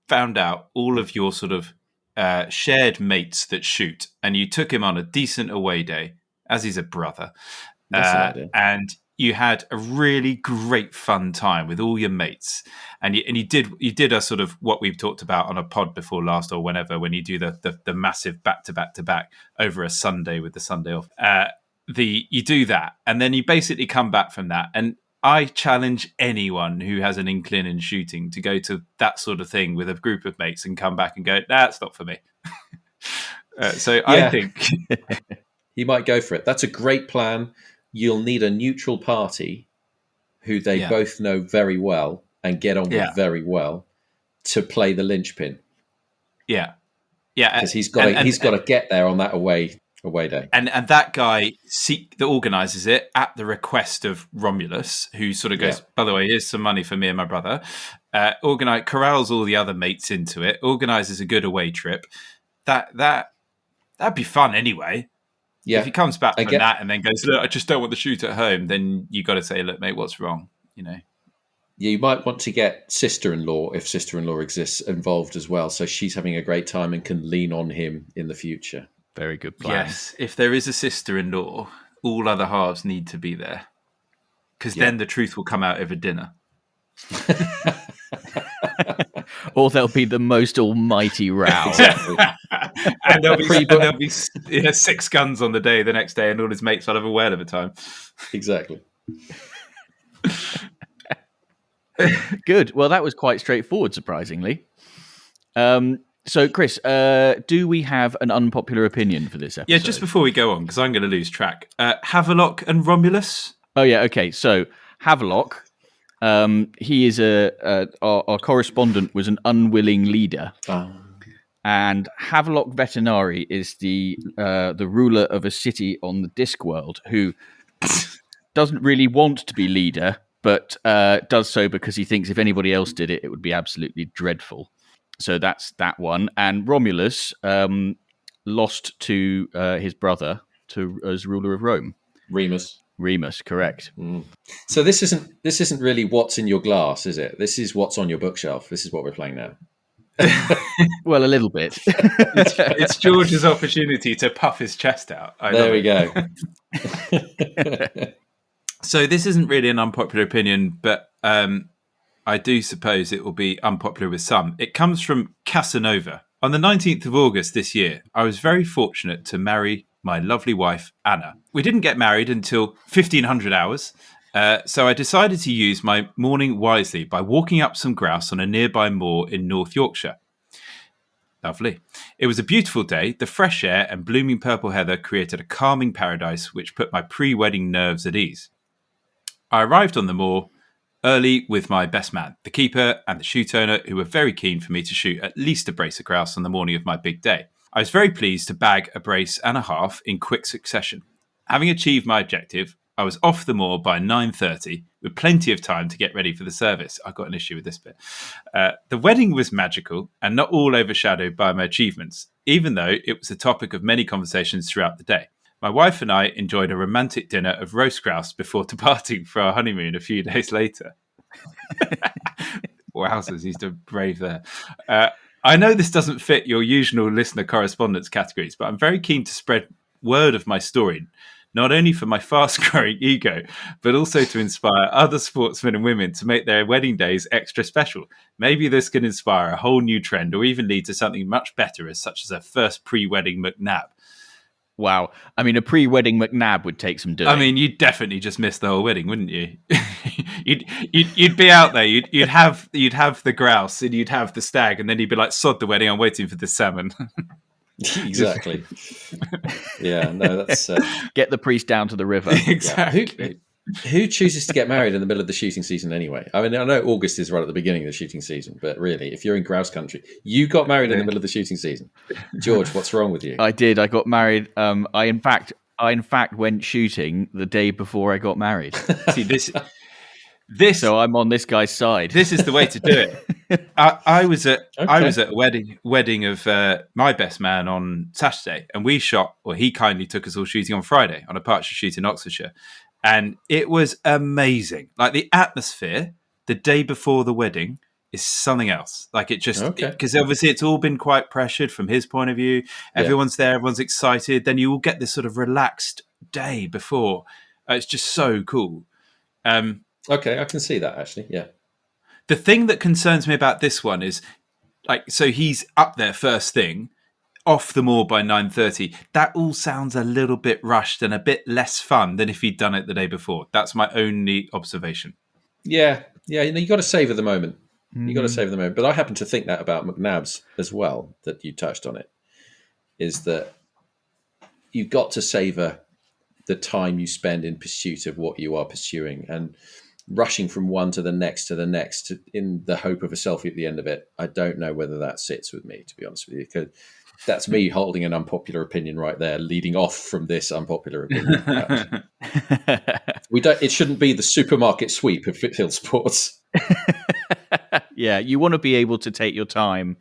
found out all of your sort of shared mates that shoot, and you took him on a decent away day, as he's a brother, and you had a really great fun time with all your mates, and you did a sort of what we've talked about on a pod before last, or whenever, when you do the massive back to back over a Sunday with the Sunday off, you do that, and then you basically come back from that, and I challenge anyone who has an inkling in shooting to go to that sort of thing with a group of mates and come back and go, nah, it's not for me. I think he might go for it. That's a great plan. You'll need a neutral party who they both know very well and get on with very well to play the linchpin. Yeah, because he's got to get there on that away day. And that guy that organises it at the request of Romulus, who sort of goes, by the way, here's some money for me and my brother. Corrals all the other mates into it. Organises a good away trip. That'd be fun anyway. Yeah. If he comes back from that and then goes, look, I just don't want the shoot at home, then you got to say, look, mate, what's wrong? Yeah, you might want to get sister-in-law, if sister-in-law exists, involved as well, so she's having a great time and can lean on him in the future. Very good plan. Yes, if there is a sister-in-law, all other halves need to be there, because then the truth will come out over dinner. Or there'll be the most almighty row. and there'll be 6 guns on the day the next day, and all his mates will have a whale of a time. Exactly. Good. Well, that was quite straightforward, surprisingly. So, Chris, do we have an unpopular opinion for this episode? Yeah, just before we go on, because I'm going to lose track. Havelock and Romulus? Oh, yeah, okay. So, Havelock, he is our correspondent was an unwilling leader. Oh. And Havelock Vetinari is the ruler of a city on the Discworld who doesn't really want to be leader, but does so because he thinks if anybody else did it, it would be absolutely dreadful. So that's that one. And Romulus lost to his brother as ruler of Rome. Remus, correct. Mm. So this isn't really what's in your glass, is it? This is what's on your bookshelf. This is what we're playing now. Well, a little bit. It's George's opportunity to puff his chest out. There we go. So this isn't really an unpopular opinion, but I do suppose it will be unpopular with some. It comes from Casanova. On the 19th of August this year, I was very fortunate to marry my lovely wife, Anna. We didn't get married until 1500 hours, so I decided to use my morning wisely by walking up some grouse on a nearby moor in North Yorkshire. Lovely. It was a beautiful day. The fresh air and blooming purple heather created a calming paradise which put my pre-wedding nerves at ease. I arrived on the moor early with my best man, the keeper, and the shoot owner, who were very keen for me to shoot at least a brace of grouse on the morning of my big day. I was very pleased to bag a brace and a half in quick succession. Having achieved my objective, I was off the moor by 9:30 with plenty of time to get ready for the service. I've got an issue with this bit. The wedding was magical and not all overshadowed by my achievements, even though it was the topic of many conversations throughout the day. My wife and I enjoyed a romantic dinner of roast grouse before departing for our honeymoon a few days later. Wowzers, he's done brave there. I know this doesn't fit your usual listener correspondence categories, but I'm very keen to spread word of my story, not only for my fast-growing ego, but also to inspire other sportsmen and women to make their wedding days extra special. Maybe this can inspire a whole new trend or even lead to something much better, such as a first pre-wedding Macnab. Wow. I mean, a pre-wedding Macnab would take some doing. I mean, you'd definitely just miss the whole wedding, wouldn't you? you'd be out there. You'd have the grouse and you'd have the stag, and then you'd be like, "Sod the wedding. I'm waiting for the salmon." Exactly. Yeah. No, that's get the priest down to the river. Exactly. Yeah. Who chooses to get married in the middle of the shooting season anyway? I mean, I know August is right at the beginning of the shooting season, but really, if you're in grouse country, you got married in the middle of the shooting season. George, what's wrong with you? I did. I got married. I in fact went shooting the day before I got married. See this. So I'm on this guy's side. This is the way to do it. I was at a wedding of my best man on Saturday, and we shot. Well, he kindly took us all shooting on Friday on a partridge shoot in Oxfordshire. And it was amazing. Like the atmosphere the day before the wedding is something else. Like it just, because obviously it's all been quite pressured from his point of view. Everyone's there, everyone's excited. Then you will get this sort of relaxed day before. It's just so cool. Okay, I can see that actually. Yeah. The thing that concerns me about this one is, like, so he's up there first thing, off the moor by 9:30. That all sounds a little bit rushed and a bit less fun than if he'd done it the day before. That's my only observation. Yeah. You got to savor the moment. You got to savor the moment. But I happen to think that about Macnab's as well. That you touched on it, is that you've got to savor the time you spend in pursuit of what you are pursuing, and rushing from one to the next in the hope of a selfie at the end of it. I don't know whether that sits with me, to be honest with you, because that's me holding an unpopular opinion right there, leading off from this unpopular opinion. It shouldn't be the supermarket sweep of field sports. Yeah, you want to be able to take your time.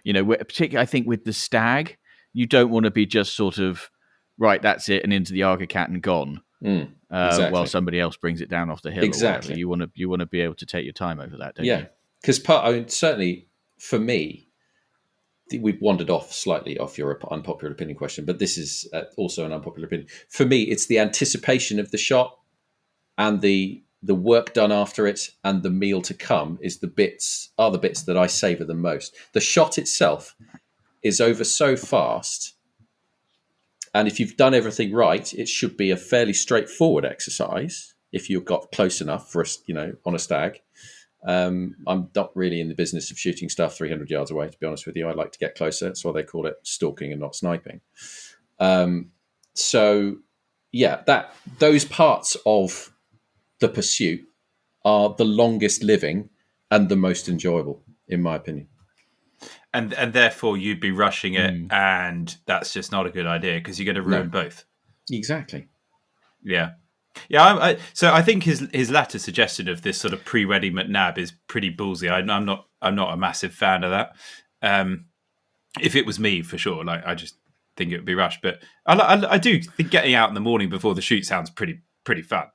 You know, particularly I think with the stag, you don't want to be just sort of right. That's it, and into the Arga cat and gone. Exactly. While somebody else brings it down off the hill. Exactly. You want to be able to take your time over that, don't you? Yeah, because certainly for me, we've wandered off slightly off your unpopular opinion question, but this is also an unpopular opinion. For me, it's the anticipation of the shot and the work done after it and the meal to come are the bits that I savor the most. The shot itself is over so fast, and if you've done everything right, it should be a fairly straightforward exercise if you've got close enough for on a stag. I'm not really in the business of shooting stuff 300 yards away, to be honest with you. I like to get closer. That's why they call it stalking and not sniping. So those parts of the pursuit are the longest living and the most enjoyable, in my opinion. And therefore you'd be rushing it, and that's just not a good idea because you're going to ruin both. Exactly. Yeah. Yeah, so I think his latter suggestion of this sort of pre-wedding Macnab is pretty ballsy. I'm not a massive fan of that. If it was me, for sure, like I just think it would be rushed. But I do think getting out in the morning before the shoot sounds pretty fun.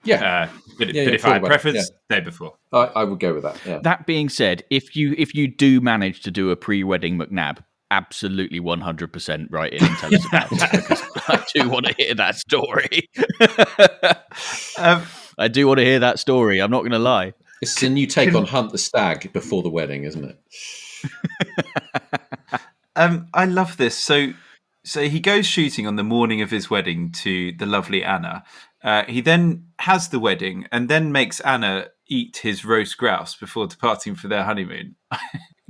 Yeah, but if I had preference, day before, I would go with that. Yeah. That being said, if you do manage to do a pre-wedding Macnab, absolutely 100% write in and tell us about it, because I do want to hear that story. I do want to hear that story. I'm not going to lie. It's a new take on Hunt the Stag before the wedding, isn't it? I love this. So he goes shooting on the morning of his wedding to the lovely Anna. He then has the wedding and then makes Anna eat his roast grouse before departing for their honeymoon.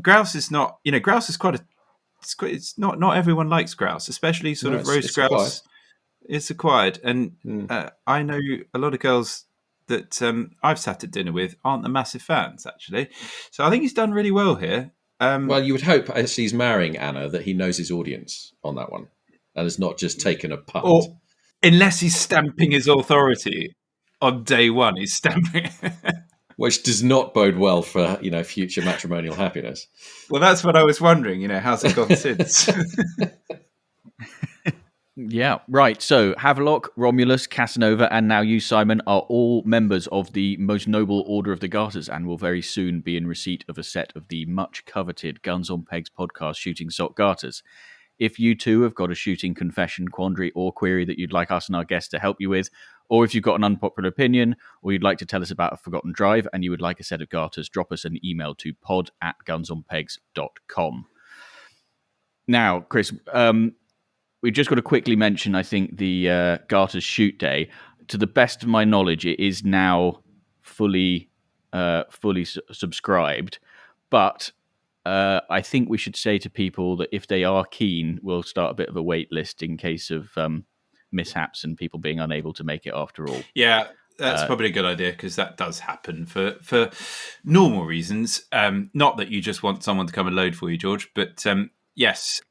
Grouse is not, grouse is it's not everyone likes grouse, especially sort of roast grouse. Acquired. It's acquired. And I know a lot of girls that I've sat at dinner with aren't the massive fans, actually. So I think he's done really well here. Well, you would hope, as he's marrying Anna, that he knows his audience on that one and has not just taken a punt. Or unless he's stamping his authority on day one, he's stamping. Which does not bode well for future matrimonial happiness. Well, that's what I was wondering. How's it gone since? Yeah, right. So Havelock, Romulus, Casanova, and now you, Simon, are all members of the most noble order of the Garters and will very soon be in receipt of a set of the much coveted Guns on Pegs podcast Shooting Sock Garters. If you too have got a shooting confession, quandary, or query that you'd like us and our guests to help you with, or if you've got an unpopular opinion, or you'd like to tell us about a forgotten drive and you would like a set of Garters, drop us an email to pod@gunsonpegs.com. Now, Chris, we've just got to quickly mention, I think, the Garters shoot day. To the best of my knowledge, it is now fully subscribed. But I think we should say to people that if they are keen, we'll start a bit of a wait list in case of mishaps and people being unable to make it after all. Yeah, that's probably a good idea because that does happen for normal reasons. Not that you just want someone to come and load for you, George, but... Yes,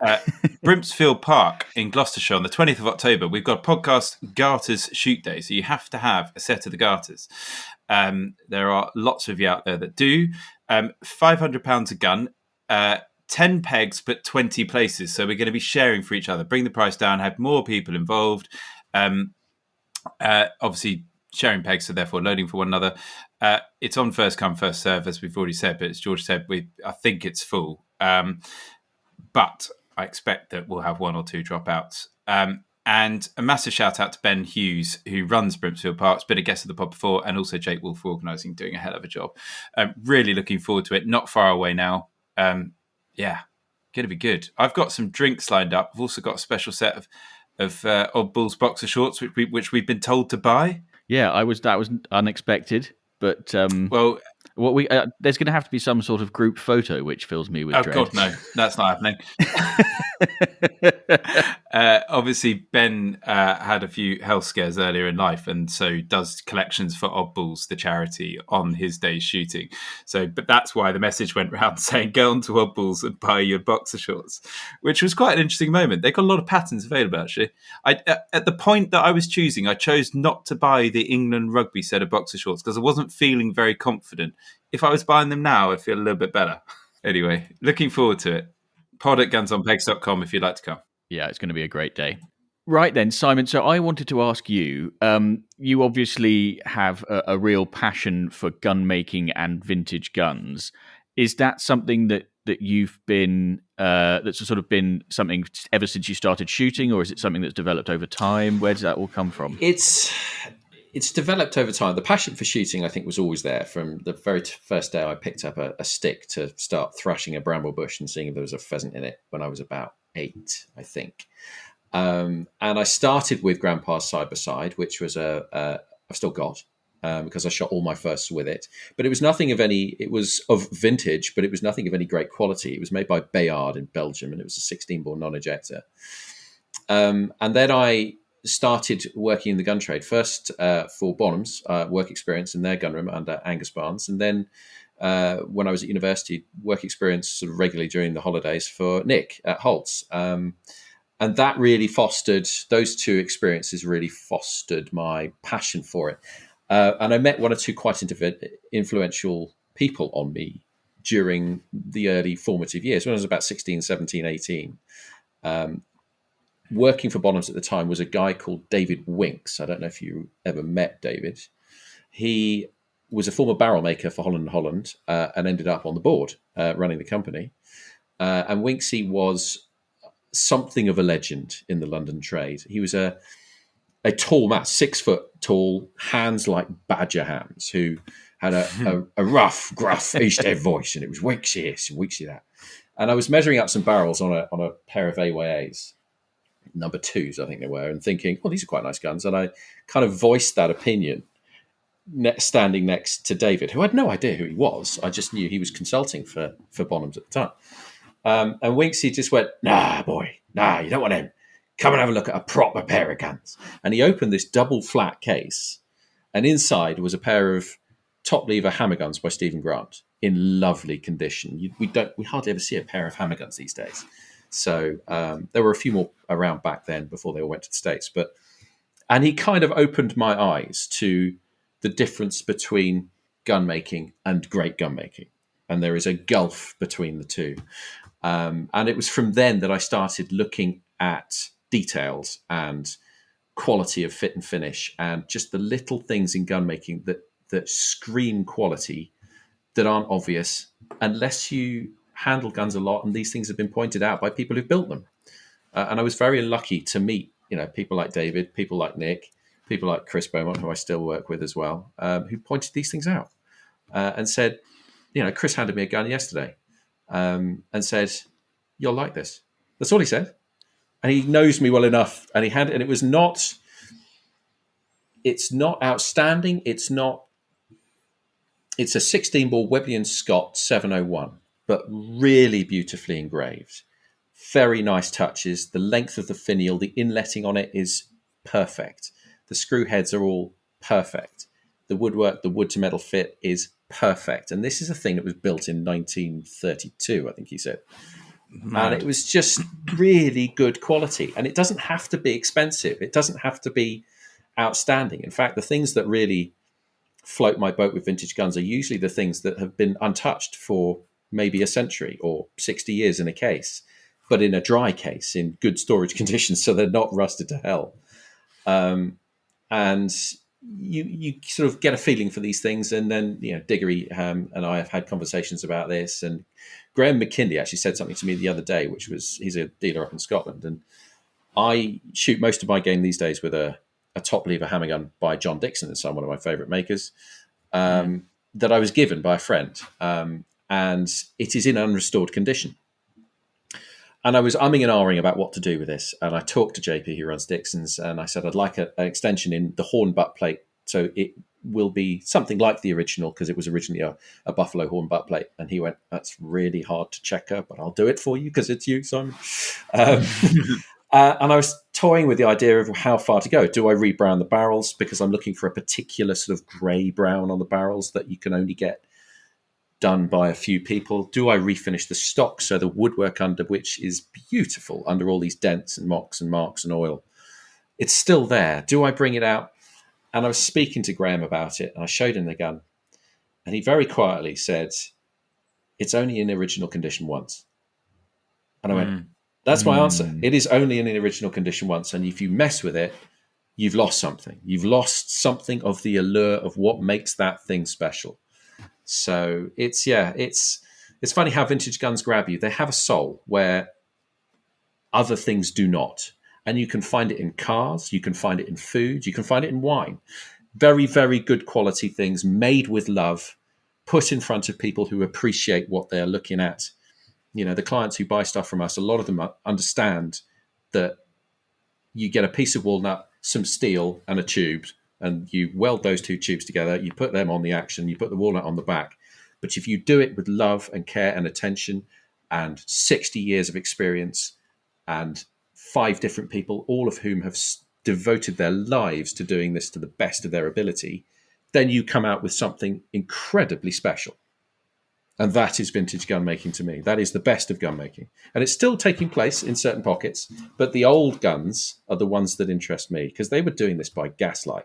Brimpsfield Park in Gloucestershire on the 20th of October. We've got a podcast Garters shoot day, so you have to have a set of the Garters. There are lots of you out there that do. £500 a gun, 10 pegs, but 20 places. So we're going to be sharing for each other. Bring the price down, have more people involved. Obviously, sharing pegs, so therefore loading for one another. It's on first come, first serve, as we've already said. But as George said, I think it's full. But I expect that we'll have one or two dropouts. And a massive shout out to Ben Hughes, who runs Brimpsfield Parks, been a guest of the pod before, and also Jake Wolf for organising, doing a hell of a job. Really looking forward to it. Not far away now. Yeah, going to be good. I've got some drinks lined up. I've also got a special set of Odd Bulls boxer shorts, which we've been told to buy. Yeah, that was unexpected, but there's going to have to be some sort of group photo, which fills me with dread. Oh God, no, that's not happening. Obviously, Ben had a few health scares earlier in life, and so does collections for Odd Bulls, the charity, on his day's shooting. But that's why the message went round saying, "Go on to Odd Bulls and buy your boxer shorts," which was quite an interesting moment. They got a lot of patterns available, actually. At the point that I was choosing, I chose not to buy the England rugby set of boxer shorts because I wasn't feeling very confident. If I was buying them now, I'd feel a little bit better. Anyway, looking forward to it. pod@gunsonpegs.com if you'd like to come. Yeah, it's going to be a great day. Right then, Simon, so I wanted to ask you, you obviously have a real passion for gun making and vintage guns. Is that something that you've been, that's sort of been something ever since you started shooting, or is it something that's developed over time? Where does that all come from? It's developed over time. The passion for shooting, I think, was always there. From the very first day I picked up a stick to start thrashing a bramble bush and seeing if there was a pheasant in it when I was about 8, I think. And I started with Grandpa's side-by-side, which was I've still got, because I shot all my firsts with it. But it was it was of vintage, but it was nothing of any great quality. It was made by Bayard in Belgium, and it was a 16-bore non-ejector. And then I started working in the gun trade, first for Bonham's, work experience in their gunroom under Angus Barnes, and then when I was at university, work experience sort of regularly during the holidays for Nick at Holt's. And that really those two experiences really fostered my passion for it. And I met one or two quite influential people on me during the early formative years, when I was about 16, 17, 18. Working for Bonham's at the time was a guy called David Winks. I don't know if you ever met David. He was a former barrel maker for Holland & Holland and ended up on the board running the company. And Winksy was something of a legend in the London trade. He was a tall man, 6 foot tall, hands like badger hands, who had a rough, gruff East End voice, and it was weeks this and weeks that. And I was measuring up some barrels on a pair of AYAs, number 2s, I think they were, and thinking, oh, these are quite nice guns. And I kind of voiced that opinion standing next to David, who had no idea who he was. I just knew he was consulting for Bonhams at the time. And Winksy just went, nah, boy, nah, you don't want him. Come and have a look at a proper pair of guns. And he opened this double flat case, and inside was a pair of top lever hammer guns by Stephen Grant in lovely condition. We hardly ever see a pair of hammer guns these days. So there were a few more around back then before they all went to the States. And he kind of opened my eyes to the difference between gun making and great gun making. And there is a gulf between the two. And it was from then that I started looking at details and quality of fit and finish, and just the little things in gun making that scream quality that aren't obvious unless you handle guns a lot. And these things have been pointed out by people who've built them. And I was very lucky to meet, people like David, people like Nick, people like Chris Beaumont, who I still work with as well, who pointed these things out and said, Chris handed me a gun yesterday and said, you'll like this. That's all he said. And he knows me well enough. And it was not, it's not outstanding. It's a 16 ball Webley & Scott 701, but really beautifully engraved. Very nice touches. The length of the finial, the inletting on it is perfect. The screw heads are all perfect. The woodwork, the wood to metal fit is perfect. And this is a thing that was built in 1932, I think he said. And it was just really good quality. And it doesn't have to be expensive. It doesn't have to be outstanding. In fact, the things that really float my boat with vintage guns are usually the things that have been untouched for maybe a century or 60 years in a case, but in a dry case, in good storage conditions, so they're not rusted to hell. And you sort of get a feeling for these things. And then, Diggory and I have had conversations about this. And Graham McKinley actually said something to me the other day, which was, he's a dealer up in Scotland. And I shoot most of my game these days with a top lever hammer gun by John Dixon, it's one of my favourite makers, that I was given by a friend. And it is in unrestored condition. And I was umming and ahhing about what to do with this. And I talked to JP, who runs Dixon's, and I said, I'd like an extension in the horn butt plate. So it will be something like the original, because it was originally a buffalo horn butt plate. And he went, that's really hard to check up, but I'll do it for you because it's you, Simon. And I was toying with the idea of how far to go. Do I rebrown the barrels? Because I'm looking for a particular sort of grey brown on the barrels that you can only get done by a few people. Do I refinish the stock, so the woodwork under which is beautiful under all these dents and mocks and marks and oil, it's still there? Do I bring it out? And I was speaking to Graham about it, and I showed him the gun, and he very quietly said, it's only in original condition once. And I went, that's my answer. It is only in original condition once. And if you mess with it, you've lost something. You've lost something of the allure of what makes that thing special. So it's funny how vintage guns grab you. They have a soul where other things do not. And you can find it in cars, you can find it in food, you can find it in wine. Very, very good quality things made with love, put in front of people who appreciate what they're looking at. The clients who buy stuff from us, a lot of them understand that you get a piece of walnut, some steel, and a tube, and you weld those two tubes together, you put them on the action, you put the walnut on the back. But if you do it with love and care and attention and 60 years of experience and 5 different people, all of whom have devoted their lives to doing this to the best of their ability, then you come out with something incredibly special. And that is vintage gun making to me. That is the best of gun making. And it's still taking place in certain pockets, but the old guns are the ones that interest me, because they were doing this by gaslight.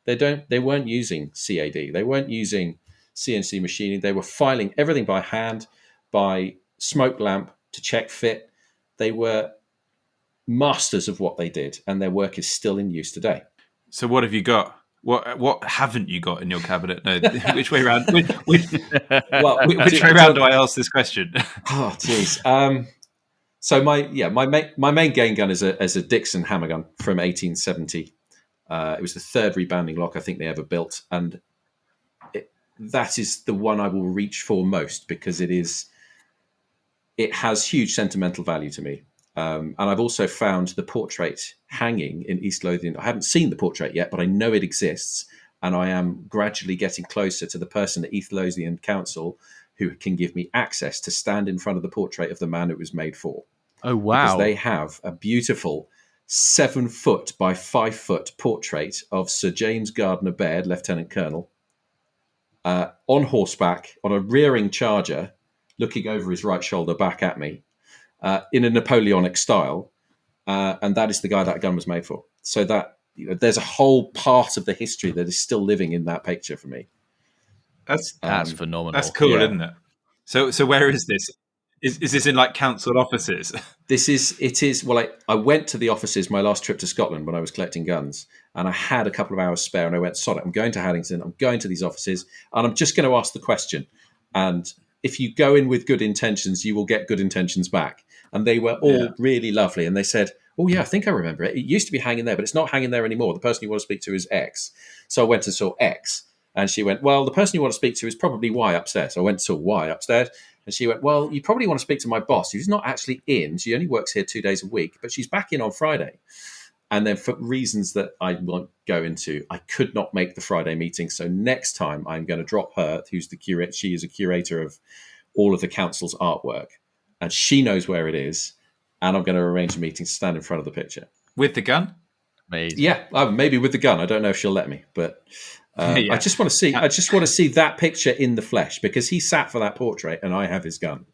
They weren't using CAD. They weren't using CNC machining. They were filing everything by hand, by smoke lamp to check fit. They were masters of what they did, and their work is still in use today. So what have you got? What haven't you got in your cabinet? No, which way around? Which way around do I ask this question? Oh, geez. So my main game gun is a Dixon hammer gun from 1870. It was the third rebounding lock I think they ever built, and that is the one I will reach for most because it has huge sentimental value to me. And I've also found the portrait hanging in East Lothian. I haven't seen the portrait yet, but I know it exists, and I am gradually getting closer to the person at East Lothian Council who can give me access to stand in front of the portrait of the man it was made for. Oh, wow. Because they have a beautiful 7 foot by 5 foot portrait of Sir James Gardner Baird, Lieutenant Colonel, on horseback, on a rearing charger, looking over his right shoulder back at me, in a Napoleonic style. And that is the guy that gun was made for. So that there's a whole part of the history that is still living in that picture for me. That's phenomenal. That's cool, Yeah. isn't it? So where is this? Is this in like council offices? It is. Well, I went to the offices my last trip to Scotland when I was collecting guns, and I had a couple of hours spare, and I went, sod it, I'm going to Haddington, I'm going to these offices, and I'm just going to ask the question. And if you go in with good intentions, you will get good intentions back. And they were all really lovely. And they said, oh, yeah, I think I remember it. It used to be hanging there, but it's not hanging there anymore. The person you want to speak to is X. So I went and saw X. And she went, well, the person you want to speak to is probably Y upstairs. So I went and saw Y upstairs. And she went, well, you probably want to speak to my boss, who's not actually in. She only works here 2 days a week, but she's back in on Friday. And then for reasons that I won't go into, I could not make the Friday meeting. So next time I'm going to drop her, who's the curator. She is a curator of all of the council's artwork, and she knows where it is. And I'm going to arrange a meeting to stand in front of the picture. With the gun? Amazing. Yeah, maybe with the gun. I don't know if she'll let me, but Yeah. I just want to see. I just want to see that picture in the flesh because he sat for that portrait, and I have his gun.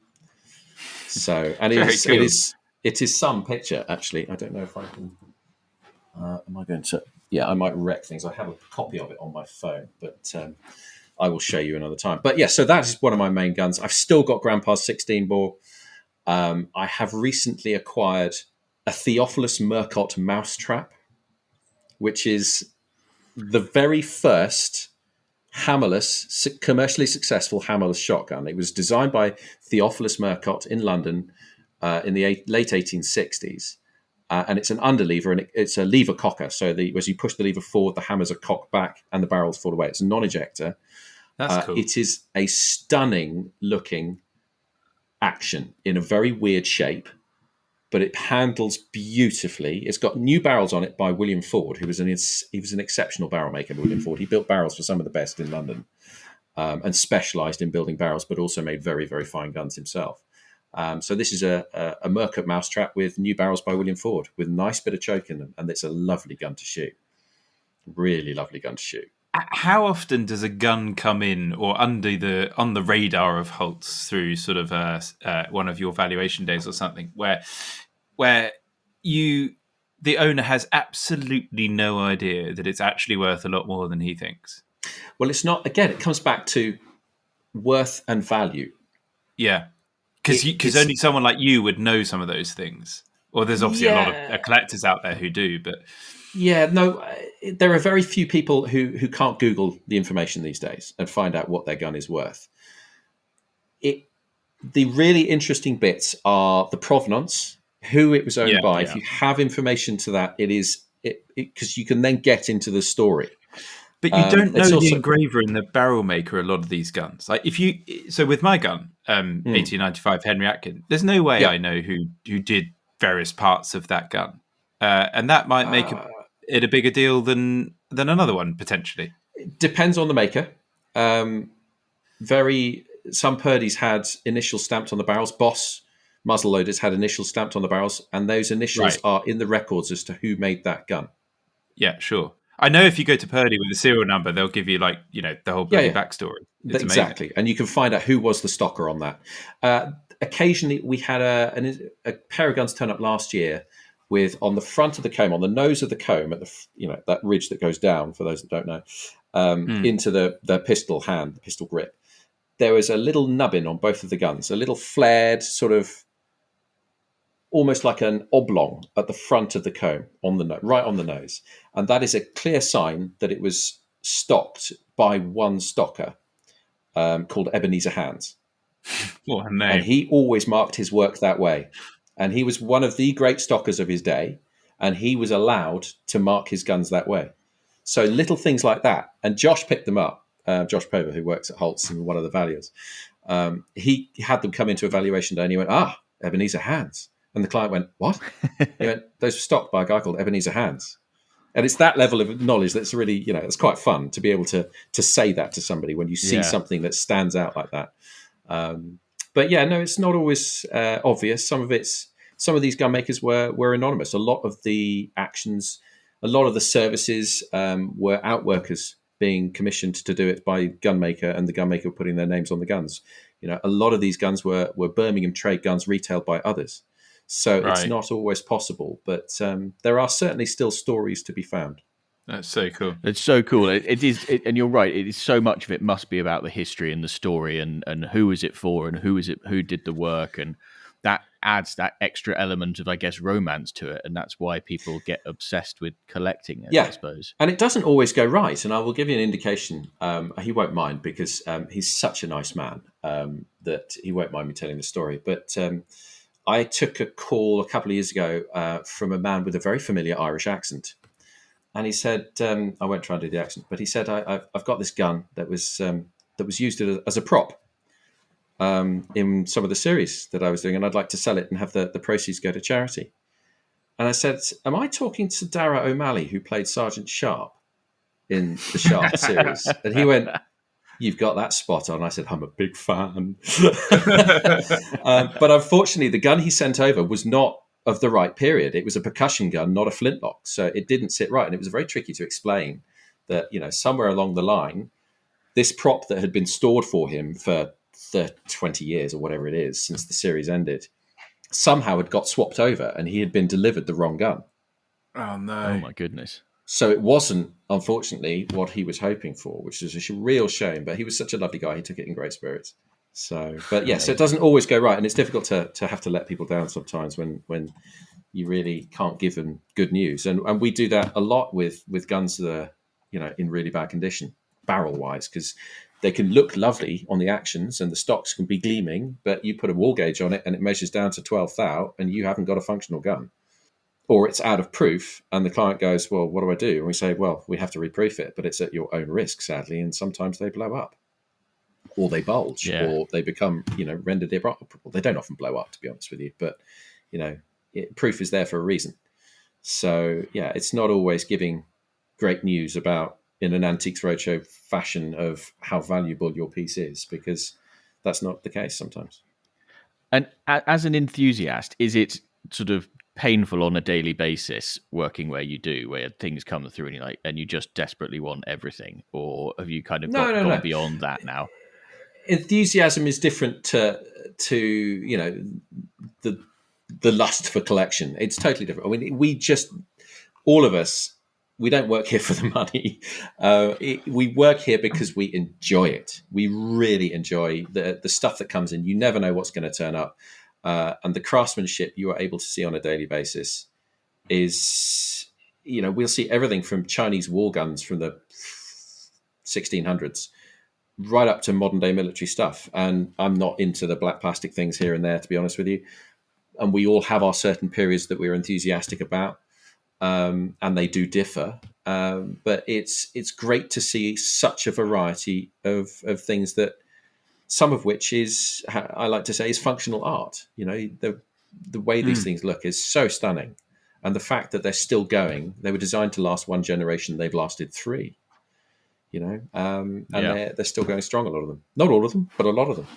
So, and it is some picture actually. I don't know if I can. Am I going to? Yeah, I might wreck things. I have a copy of it on my phone, but I will show you another time. But yeah, so that is one of my main guns. I've still got Grandpa's 16 bore. I have recently acquired a Theophilus Murcott mousetrap, which is the very first hammerless, commercially successful hammerless shotgun. It was designed by Theophilus Murcott in London in the late 1860s. And it's an underlever, and it's a lever cocker. So as you push the lever forward, the hammers are cocked back and the barrels fall away. It's a non-ejector. That's cool. It is a stunning looking action in a very weird shape, but it handles beautifully. It's got new barrels on it by William Ford, he was an exceptional barrel maker. William Ford, he built barrels for some of the best in London, and specialised in building barrels, but also made very, very fine guns himself. So this is a Murcott mousetrap with new barrels by William Ford, with a nice bit of choke in them, and it's a lovely gun to shoot. Really lovely gun to shoot. How often does a gun come in or on the radar of Holt's through sort of one of your valuation days or something where the owner has absolutely no idea that it's actually worth a lot more than he thinks? Well, it's not. Again, it comes back to worth and value. Yeah, because only someone like you would know some of those things. Or there's obviously a lot of collectors out there who do, but yeah, no, there are very few people who can't Google the information these days and find out what their gun is worth. The really interesting bits are the provenance, who it was owned by. Yeah. If you have information to that, because you can then get into the story. But you don't know the engraver and the barrel maker a lot of these guns. Like so with my gun, 1895 Henry Atkin, there's no way I know who did various parts of that gun, and that might make it a bigger deal than another one potentially. It depends on the maker. Some Purdy's had initials stamped on the barrels. Boss muzzleloaders had initials stamped on the barrels, and those initials are in the records as to who made that gun. Yeah, sure. I know if you go to Purdy with a serial number, they'll give you the whole bloody backstory. It's exactly, amazing. And you can find out who was the stocker on that. Occasionally, we had a pair of guns turn up last year with on the front of the comb, on the nose of the comb, at the that ridge that goes down. For those that don't know, into the pistol hand, the pistol grip. There was a little nubbin on both of the guns, a little flared sort of, almost like an oblong at the front of the comb, right on the nose. And that is a clear sign that it was stocked by one stocker called Ebenezer Hands. What a name. And he always marked his work that way. And he was one of the great stockers of his day, and he was allowed to mark his guns that way. So little things like that. And Josh picked them up. Josh Prover, who works at Holt's and one of the valuers, he had them come into evaluation day, and he went, Ebenezer hands. And the client went, what? He went, those were stocked by a guy called Ebenezer Hands. And it's that level of knowledge that's really, it's quite fun to be able to say that to somebody when you see something that stands out like that. But yeah, no, it's not always obvious. Some of these gun makers were anonymous. A lot of the actions, a lot of the services were outworkers being commissioned to do it by gun maker, and the gun maker putting their names on the guns. A lot of these guns were Birmingham trade guns retailed by others. So it's not always possible, but there are certainly still stories to be found. That's so cool. It's so cool. It is, and you're right. It is so much of it must be about the history and the story, and who is it for, and who did the work, and that adds that extra element of, I guess, romance to it, and that's why people get obsessed with collecting it. I suppose. And it doesn't always go right. And I will give you an indication. He won't mind because he's such a nice man that he won't mind me telling the story. But I took a call a couple of years ago from a man with a very familiar Irish accent. And he said, I won't try and do the accent, but he said, I've got this gun that was used as a prop in some of the series that I was doing, and I'd like to sell it and have the proceeds go to charity. And I said, am I talking to Dara O'Malley, who played Sergeant Sharp in the Sharp series? And he went, you've got that spot on. I said, I'm a big fan. But unfortunately, the gun he sent over was not of the right period. It was a percussion gun, not a flintlock. So it didn't sit right. And it was very tricky to explain that, somewhere along the line, this prop that had been stored for him for 20 years or whatever it is since the series ended, somehow had got swapped over and he had been delivered the wrong gun. Oh, no. Oh, my goodness. So it wasn't, unfortunately, what he was hoping for, which is a real shame. But he was such a lovely guy. He took it in great spirits. So, but yes, it doesn't always go right. And it's difficult to have to let people down sometimes when you really can't give them good news. And we do that a lot with guns that are, in really bad condition, barrel-wise, because they can look lovely on the actions and the stocks can be gleaming, but you put a wall gauge on it and it measures down to 12 thou and you haven't got a functional gun. Or it's out of proof and the client goes, well, what do I do? And we say, well, we have to reproof it, but it's at your own risk, sadly. And sometimes they blow up or they bulge or they become, rendered inoperable. They don't often blow up, to be honest with you, but, proof is there for a reason. So, it's not always giving great news about, in an Antiques Roadshow fashion, of how valuable your piece is, because that's not the case sometimes. And as an enthusiast, is it sort of painful on a daily basis working where you do, where things come through and you just desperately want everything, or have you kind of gone beyond that now? Enthusiasm is different to the lust for collection. It's totally different. I mean, all of us, we don't work here for the money. We work here because we enjoy it. We really enjoy the stuff that comes in. You never know what's going to turn up. And the craftsmanship you are able to see on a daily basis is, we'll see everything from Chinese war guns from the 1600s right up to modern day military stuff. And I'm not into the black plastic things here and there, to be honest with you. And we all have our certain periods that we're enthusiastic about. And they do differ. But it's great to see such a variety of things, that some of which is, I like to say, is functional art. The way these things look is so stunning. And the fact that they're still going, they were designed to last one generation. They've lasted 3, and they're still going strong, a lot of them. Not all of them, but a lot of them.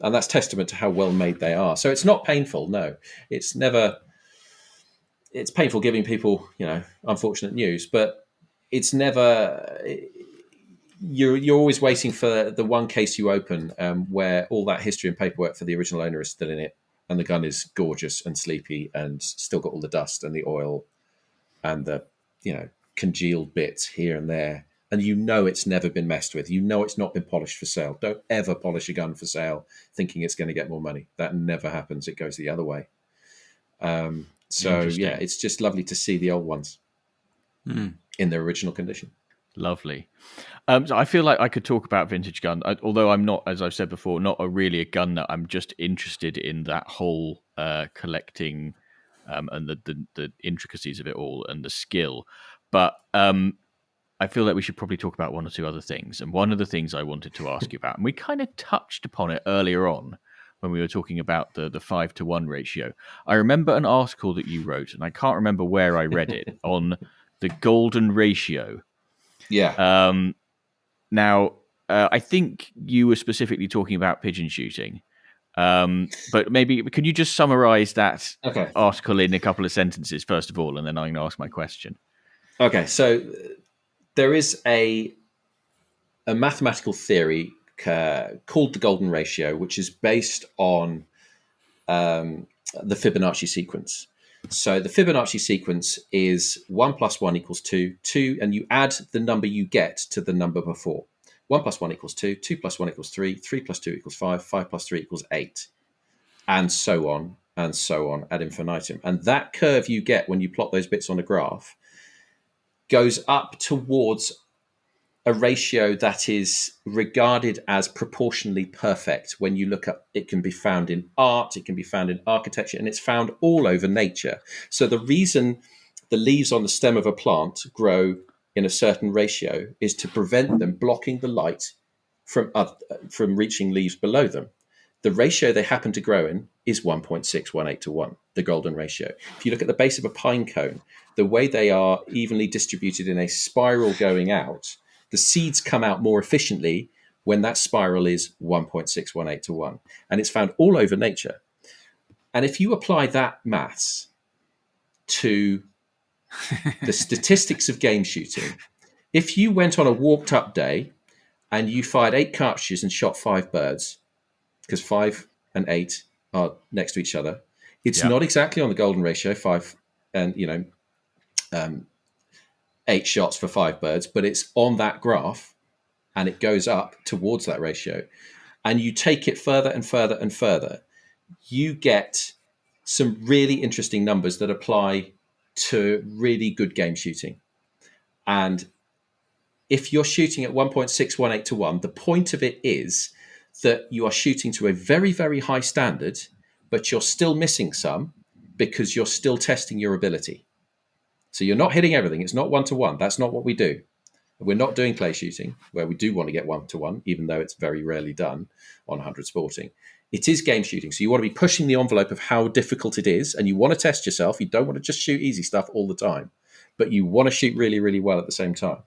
And that's testament to how well made they are. So it's not painful. No, it's never. It's painful giving people, unfortunate news, but it's never. You're always waiting for the one case you open where all that history and paperwork for the original owner is still in it, and the gun is gorgeous and sleepy and still got all the dust and the oil and the congealed bits here and there, and it's never been messed with. It's not been polished for sale. Don't ever polish a gun for sale thinking it's going to get more money. That never happens. It goes the other way. So it's just lovely to see the old ones in their original condition. Lovely. So I feel like I could talk about vintage gun, although I'm not, as I've said before, not really a gun nut. I'm just interested in that whole collecting and the intricacies of it all and the skill. But I feel like we should probably talk about one or two other things. And one of the things I wanted to ask you about, and we kind of touched upon it earlier on when we were talking about the 5-to-1 ratio. I remember an article that you wrote, and I can't remember where I read it, on the golden ratio. Yeah. Now, I think you were specifically talking about pigeon shooting. But maybe can you just summarize that article in a couple of sentences, first of all, and then I'm going to ask my question. Okay, so there is a mathematical theory called the golden ratio, which is based on the Fibonacci sequence. So the Fibonacci sequence is 1 + 1 = 2, 2, and you add the number you get to the number before. 1 + 1 = 2, 2 + 1 = 3, 3 + 2 = 5, 5 + 3 = 8, and so on ad infinitum. And that curve you get when you plot those bits on a graph goes up towards a ratio that is regarded as proportionally perfect. When you look up, it can be found in art, it can be found in architecture, and it's found all over nature. So the reason the leaves on the stem of a plant grow in a certain ratio is to prevent them blocking the light from reaching leaves below them. The ratio they happen to grow in is 1.618:1, the golden ratio. If you look at the base of a pine cone, the way they are evenly distributed in a spiral going out, the seeds come out more efficiently when that spiral is 1.618:1. And it's found all over nature. And if you apply that maths to the statistics of game shooting, if you went on a warped up day and you fired 8 cartridges and shot 5 birds, because 5 and 8 are next to each other, it's not exactly on the golden ratio, 5 and 8 shots for 5 birds, but it's on that graph and it goes up towards that ratio. And you take it further and further and further, you get some really interesting numbers that apply to really good game shooting. And if you're shooting at 1.618:1, the point of it is that you are shooting to a very, very high standard, but you're still missing some because you're still testing your ability. So you're not hitting everything. It's not 1-to-1. That's not what we do. We're not doing clay shooting, where we do want to get 1-to-1, even though it's very rarely done on 100 Sporting. It is game shooting. So you want to be pushing the envelope of how difficult it is, and you want to test yourself. You don't want to just shoot easy stuff all the time, but you want to shoot really, really well at the same time.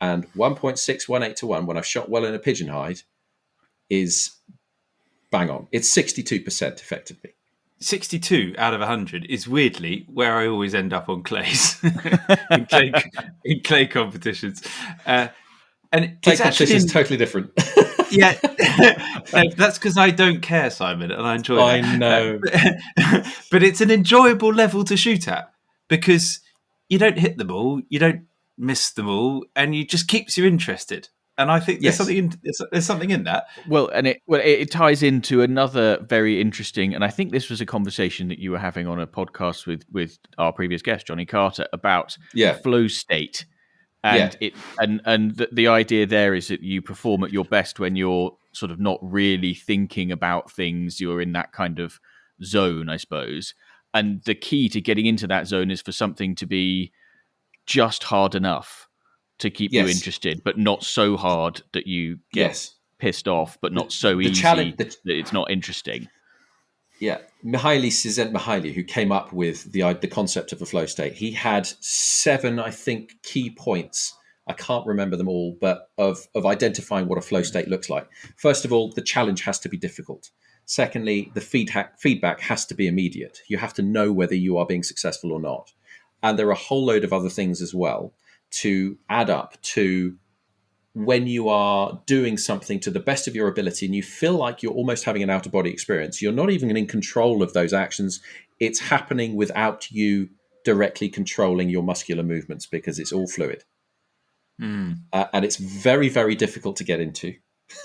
And 1.618:1, when I've shot well in a pigeon hide, is bang on. It's 62% effectively. 62 out of 100 is weirdly where I always end up on clays in clay competitions. And clay competition is totally different. Yeah, that's because I don't care, Simon, and I enjoy that. I know. But it's an enjoyable level to shoot at because you don't hit them all, you don't miss them all, and it just keeps you interested. And I think there's something in that. Well, and it ties into another very interesting, and I think this was a conversation that you were having on a podcast with our previous guest, Johnny Carter, about flow state. And the idea there is that you perform at your best when you're sort of not really thinking about things. You're in that kind of zone, I suppose. And the key to getting into that zone is for something to be just hard enough to keep you interested, but not so hard that you get pissed off, but not so easy that it's not interesting. Yeah, Csikszentmihalyi, who came up with the concept of a flow state, he had 7, I think, key points. I can't remember them all, but of identifying what a flow state looks like. First of all, the challenge has to be difficult. Secondly, the feedback has to be immediate. You have to know whether you are being successful or not. And there are a whole load of other things as well to add up to when you are doing something to the best of your ability and you feel like you're almost having an out-of-body experience. You're not even in control of those actions. It's happening without you directly controlling your muscular movements because it's all fluid. And it's very, very difficult to get into.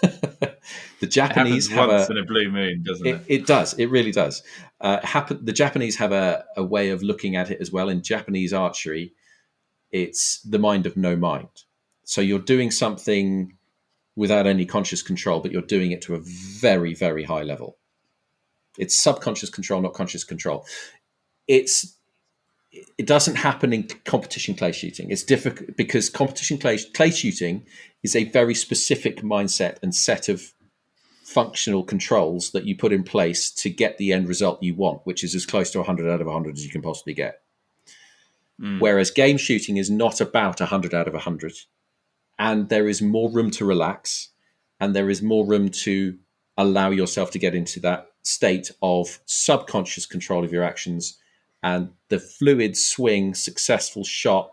The Japanese have once in a blue moon, doesn't it? It does. It really does. The Japanese have a way of looking at it as well. In Japanese archery, it's the mind of no mind. So you're doing something without any conscious control, but you're doing it to a very, very high level. It's subconscious control, not conscious control. It's it doesn't happen in competition clay shooting. It's difficult because competition clay shooting is a very specific mindset and set of functional controls that you put in place to get the end result you want, which is as close to 100 out of 100 as you can possibly get. Whereas game shooting is not about 100 out of 100. And there is more room to relax, and there is more room to allow yourself to get into that state of subconscious control of your actions and the fluid swing, successful shot,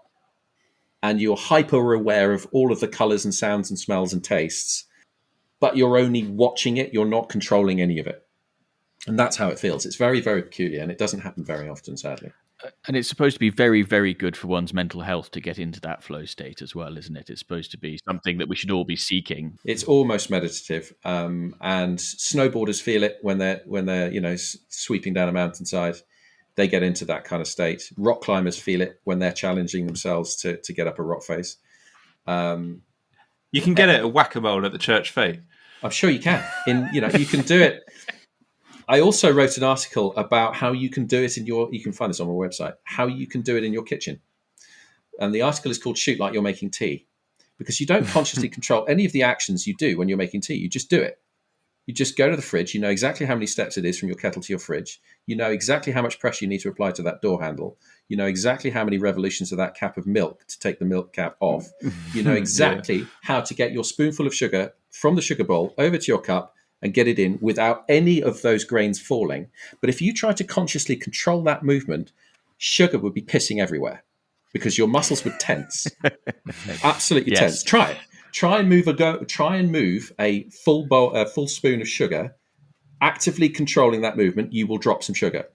and you're hyper aware of all of the colors and sounds and smells and tastes, but you're only watching it. You're not controlling any of it. And that's how it feels. It's very, very peculiar, and it doesn't happen very often, sadly. And it's supposed to be very, very good for one's mental health to get into that flow state as well, isn't it? It's supposed to be something that we should all be seeking. It's almost meditative, and snowboarders feel it when they're sweeping down a mountainside. They get into that kind of state. Rock climbers feel it when they're challenging themselves to get up a rock face. You can get it at whack-a-mole at the church faith. I'm sure you can. You can do it. I also wrote an article about how you can do it you can find this on my website, how you can do it in your kitchen. And the article is called Shoot Like You're Making Tea, because you don't consciously control any of the actions you do when you're making tea. You just do it. You just go to the fridge. You know exactly how many steps it is from your kettle to your fridge. You know exactly how much pressure you need to apply to that door handle. You know exactly how many revolutions of that cap of milk to take the milk cap off. You know exactly how to get your spoonful of sugar from the sugar bowl over to your cup and get it in without any of those grains falling. But if you try to consciously control that movement, sugar would be pissing everywhere because your muscles would tense. Absolutely tense. Try it. Try and move a full spoon of sugar, actively controlling that movement. You will drop some sugar.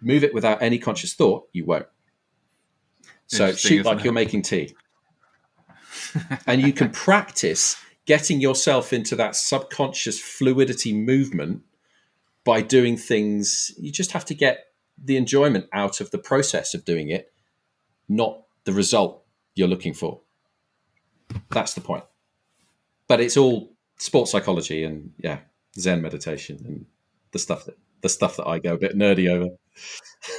Move it without any conscious thought. You won't. So shoot like you're making tea. And you can practice getting yourself into that subconscious fluidity movement by doing things. You just have to get the enjoyment out of the process of doing it, not the result you're looking for. That's the point. But it's all sports psychology and Zen meditation and the stuff that I go a bit nerdy over.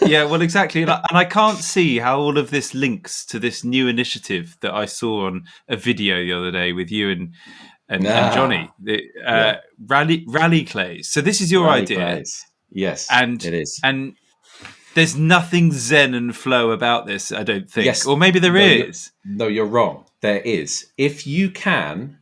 Yeah, well, exactly. And I can't see how all of this links to this new initiative that I saw on a video the other day with you and Johnny, rally clays. So this is your rally idea. Clays. Yes, and it is. And there's nothing Zen and flow about this, I don't think. Yes. Or maybe there is. No, you're wrong. There is. If you can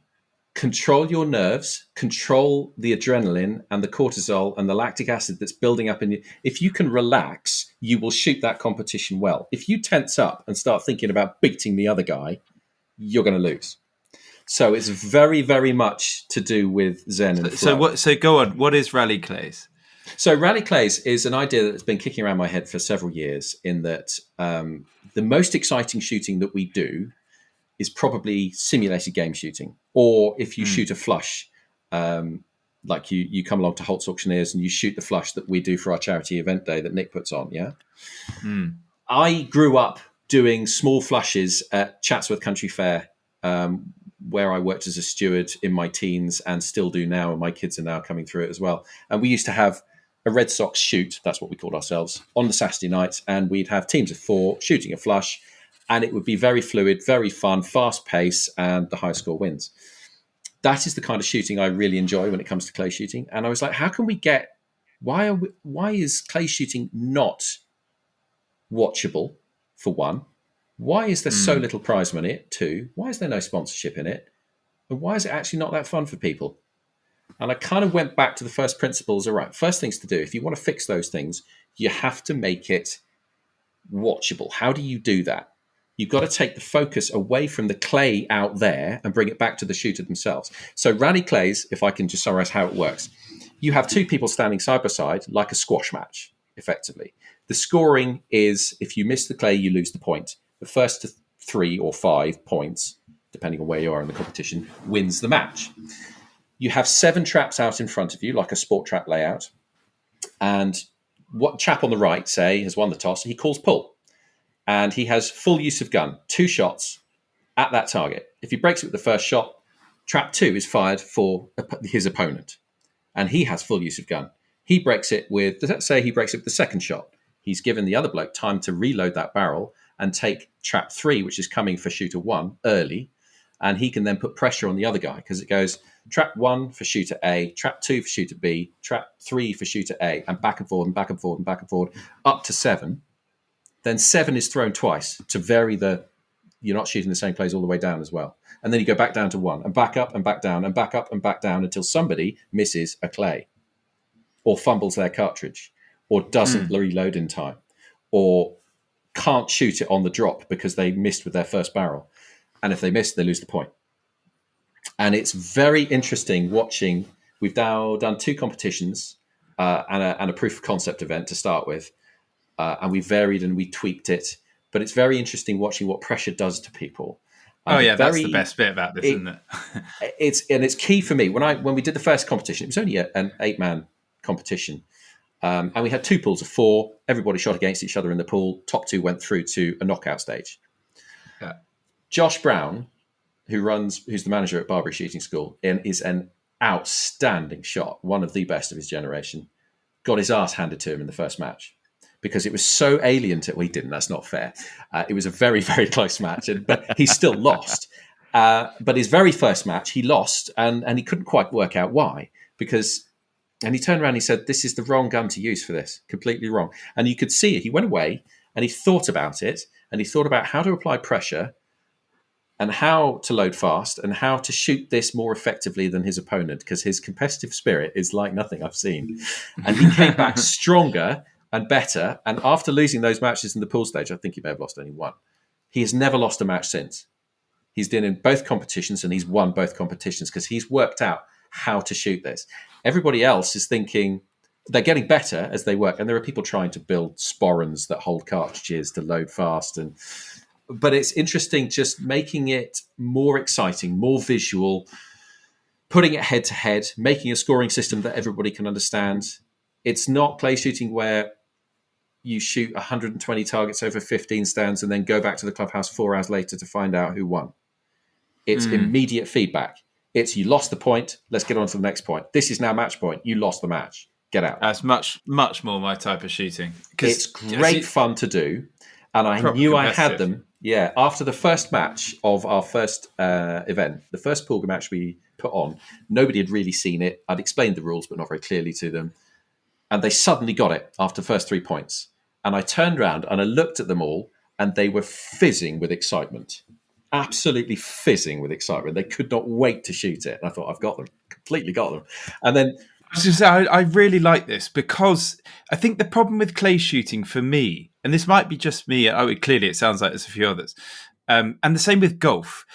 control your nerves, control the adrenaline and the cortisol and the lactic acid that's building up in you. If you can relax, you will shoot that competition well. If you tense up and start thinking about beating the other guy, you're going to lose. So it's very, very much to do with Zen and flow. So go on. What is rally clays? So rally clays is an idea that's been kicking around my head for several years, in that the most exciting shooting that we do is probably simulated game shooting. Or if you shoot a flush, like you come along to Holt's Auctioneers and you shoot the flush that we do for our charity event day that Nick puts on, I grew up doing small flushes at Chatsworth Country Fair, where I worked as a steward in my teens and still do now, and my kids are now coming through it as well. And we used to have a Red Sox shoot, that's what we called ourselves, on the Saturday nights, and we'd have teams of 4 shooting a flush, and it would be very fluid, very fun, fast pace, and the high score wins. That is the kind of shooting I really enjoy when it comes to clay shooting. And I was like, how can we get, why is clay shooting not watchable, for one? Why is there so little prize money? 2, why is there no sponsorship in it? And why is it actually not that fun for people? And I kind of went back to the first principles. All right, first things to do, if you want to fix those things, you have to make it watchable. How do you do that? You've got to take the focus away from the clay out there and bring it back to the shooter themselves. So rally clays, if I can just summarize how it works, you have 2 people standing side by side like a squash match, effectively. The scoring is, if you miss the clay, you lose the point. The first to 3 or 5 points, depending on where you are in the competition, wins the match. You have 7 traps out in front of you, like a sport trap layout. And what chap on the right, say, has won the toss, he calls pull. And he has full use of gun, 2 shots at that target. If he breaks it with the first shot, trap 2 is fired for his opponent. And he has full use of gun. He breaks it with, let's say he breaks it with the second shot. he's given the other bloke time to reload that barrel and take trap 3, which is coming for shooter 1 early, and he can then put pressure on the other guy because it goes trap 1 for shooter A, trap 2 for shooter B, trap 3 for shooter A, and back and forward and back and forward and back and forward up to 7. Then 7 is thrown twice to vary you're not shooting the same place all the way down as well. And then you go back down to 1 and back up and back down and back up and back down until somebody misses a clay or fumbles their cartridge or doesn't reload in time or can't shoot it on the drop because they missed with their first barrel. And if they miss, they lose the point. And it's very interesting watching. We've now done 2 competitions and a proof of concept event to start with. And we varied and we tweaked it. But it's very interesting watching what pressure does to people. That's the best bit about this, isn't it? It's key for me. When we did the first competition, it was only an 8-man competition. And we had 2 pools of 4. Everybody shot against each other in the pool. Top 2 went through to a knockout stage. Yeah. Josh Brown, who's the manager at Barbary Shooting School, and is an outstanding shot, one of the best of his generation, got his ass handed to him in the first match because it was so alien to. Well, he didn't. That's not fair. It was a very, very close match, but he still lost. But his very first match, he lost, and he couldn't quite work out why. And he turned around and he said, "This is the wrong gun to use for this. Completely wrong." And you could see it. He went away and he thought about it, and he thought about how to apply pressure and how to load fast and how to shoot this more effectively than his opponent, because his competitive spirit is like nothing I've seen. And he came back stronger and better. And after losing those matches in the pool stage, I think he may have lost only 1. He has never lost a match since. He's been in both competitions and he's won both competitions because he's worked out how to shoot this. Everybody else is thinking they're getting better as they work. And there are people trying to build sporrans that hold cartridges to load fast. But it's interesting just making it more exciting, more visual, putting it head to head, making a scoring system that everybody can understand. It's not clay shooting where you shoot 120 targets over 15 stands and then go back to the clubhouse 4 hours later to find out who won. It's immediate feedback. It's you lost the point, let's get on to the next point. This is now match point. You lost the match. Get out. That's much, much more my type of shooting. It's great fun to do. And I knew I had them. Yeah, after the first match of our first event, the first pool match we put on, nobody had really seen it. I'd explained the rules, but not very clearly to them. And they suddenly got it after the first 3 points. And I turned around and I looked at them all and they were fizzing with excitement. Absolutely fizzing with excitement. They could not wait to shoot it. And I thought, I've got them. Completely got them. And then I really like this because I think the problem with clay shooting for me, and this might be just me, clearly it sounds like there's a few others, and the same with golf.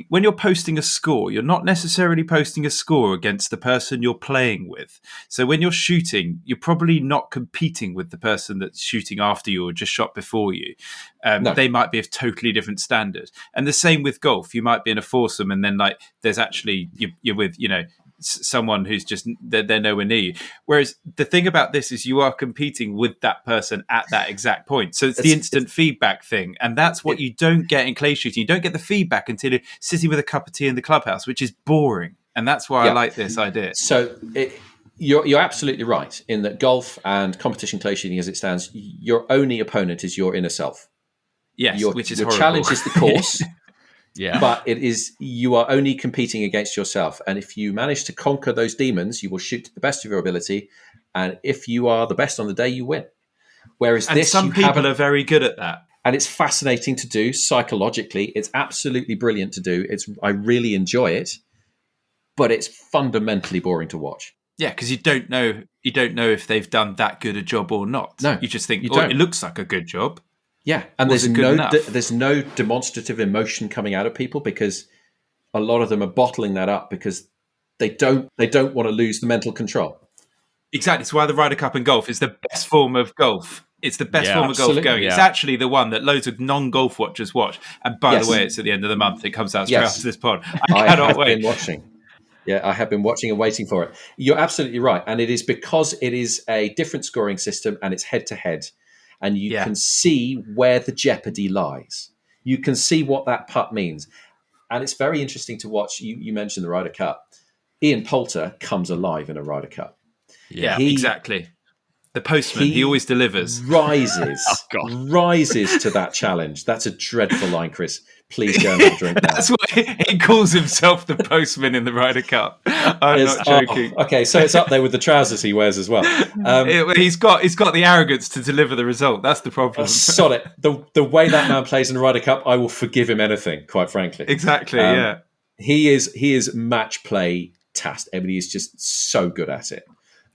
When you're posting a score, you're not necessarily posting a score against the person you're playing with. So when you're shooting, you're probably not competing with the person that's shooting after you or just shot before you. No. They might be of totally different standard. And the same with golf. You might be in a foursome and then there's actually, you're with, someone who's just they're nowhere near you. Whereas the thing about this is you are competing with that person at that exact point. So it's the instant feedback thing, and that's what you don't get in clay shooting. You don't get the feedback until you're sitting with a cup of tea in the clubhouse, which is boring. And that's why I like this idea. So you're absolutely right in that golf and competition clay shooting, as it stands, your only opponent is your inner self. Yes, which is your horrible. challenge is the course. Yeah. But you are only competing against yourself. And if you manage to conquer those demons, you will shoot to the best of your ability. And if you are the best on the day, you win. Whereas some people are very good at that. And it's fascinating to do psychologically. It's absolutely brilliant to do. I really enjoy it, but it's fundamentally boring to watch. Yeah, because you don't know if they've done that good a job or not. No, you just think, it looks like a good job. Yeah, and there's no demonstrative emotion coming out of people because a lot of them are bottling that up because they don't want to lose the mental control. Exactly. It's why the Ryder Cup in golf is the best form of golf. It's the best form of golf going. Yeah. It's actually the one that loads of non-golf watchers watch. And by the way, it's at the end of the month. It comes out straight after this pod. I cannot wait. Been watching. Yeah, I have been watching and waiting for it. You're absolutely right. And it is because it is a different scoring system and it's head-to-head. And you can see where the jeopardy lies. You can see what that putt means. And it's very interesting to watch. You mentioned the Ryder Cup. Ian Poulter comes alive in a Ryder Cup. Yeah, exactly. The postman, he always delivers. Rises to that challenge. That's a dreadful line, Chris. Please go and have a drink now. That's why he calls himself the postman in the Ryder Cup. I'm not joking. Okay, so it's up there with the trousers he wears as well. He's got the arrogance to deliver the result. That's the problem. Solid. The way that man plays in the Ryder Cup, I will forgive him anything, quite frankly. Exactly, yeah. He is match play tasked. I mean, he's just so good at it.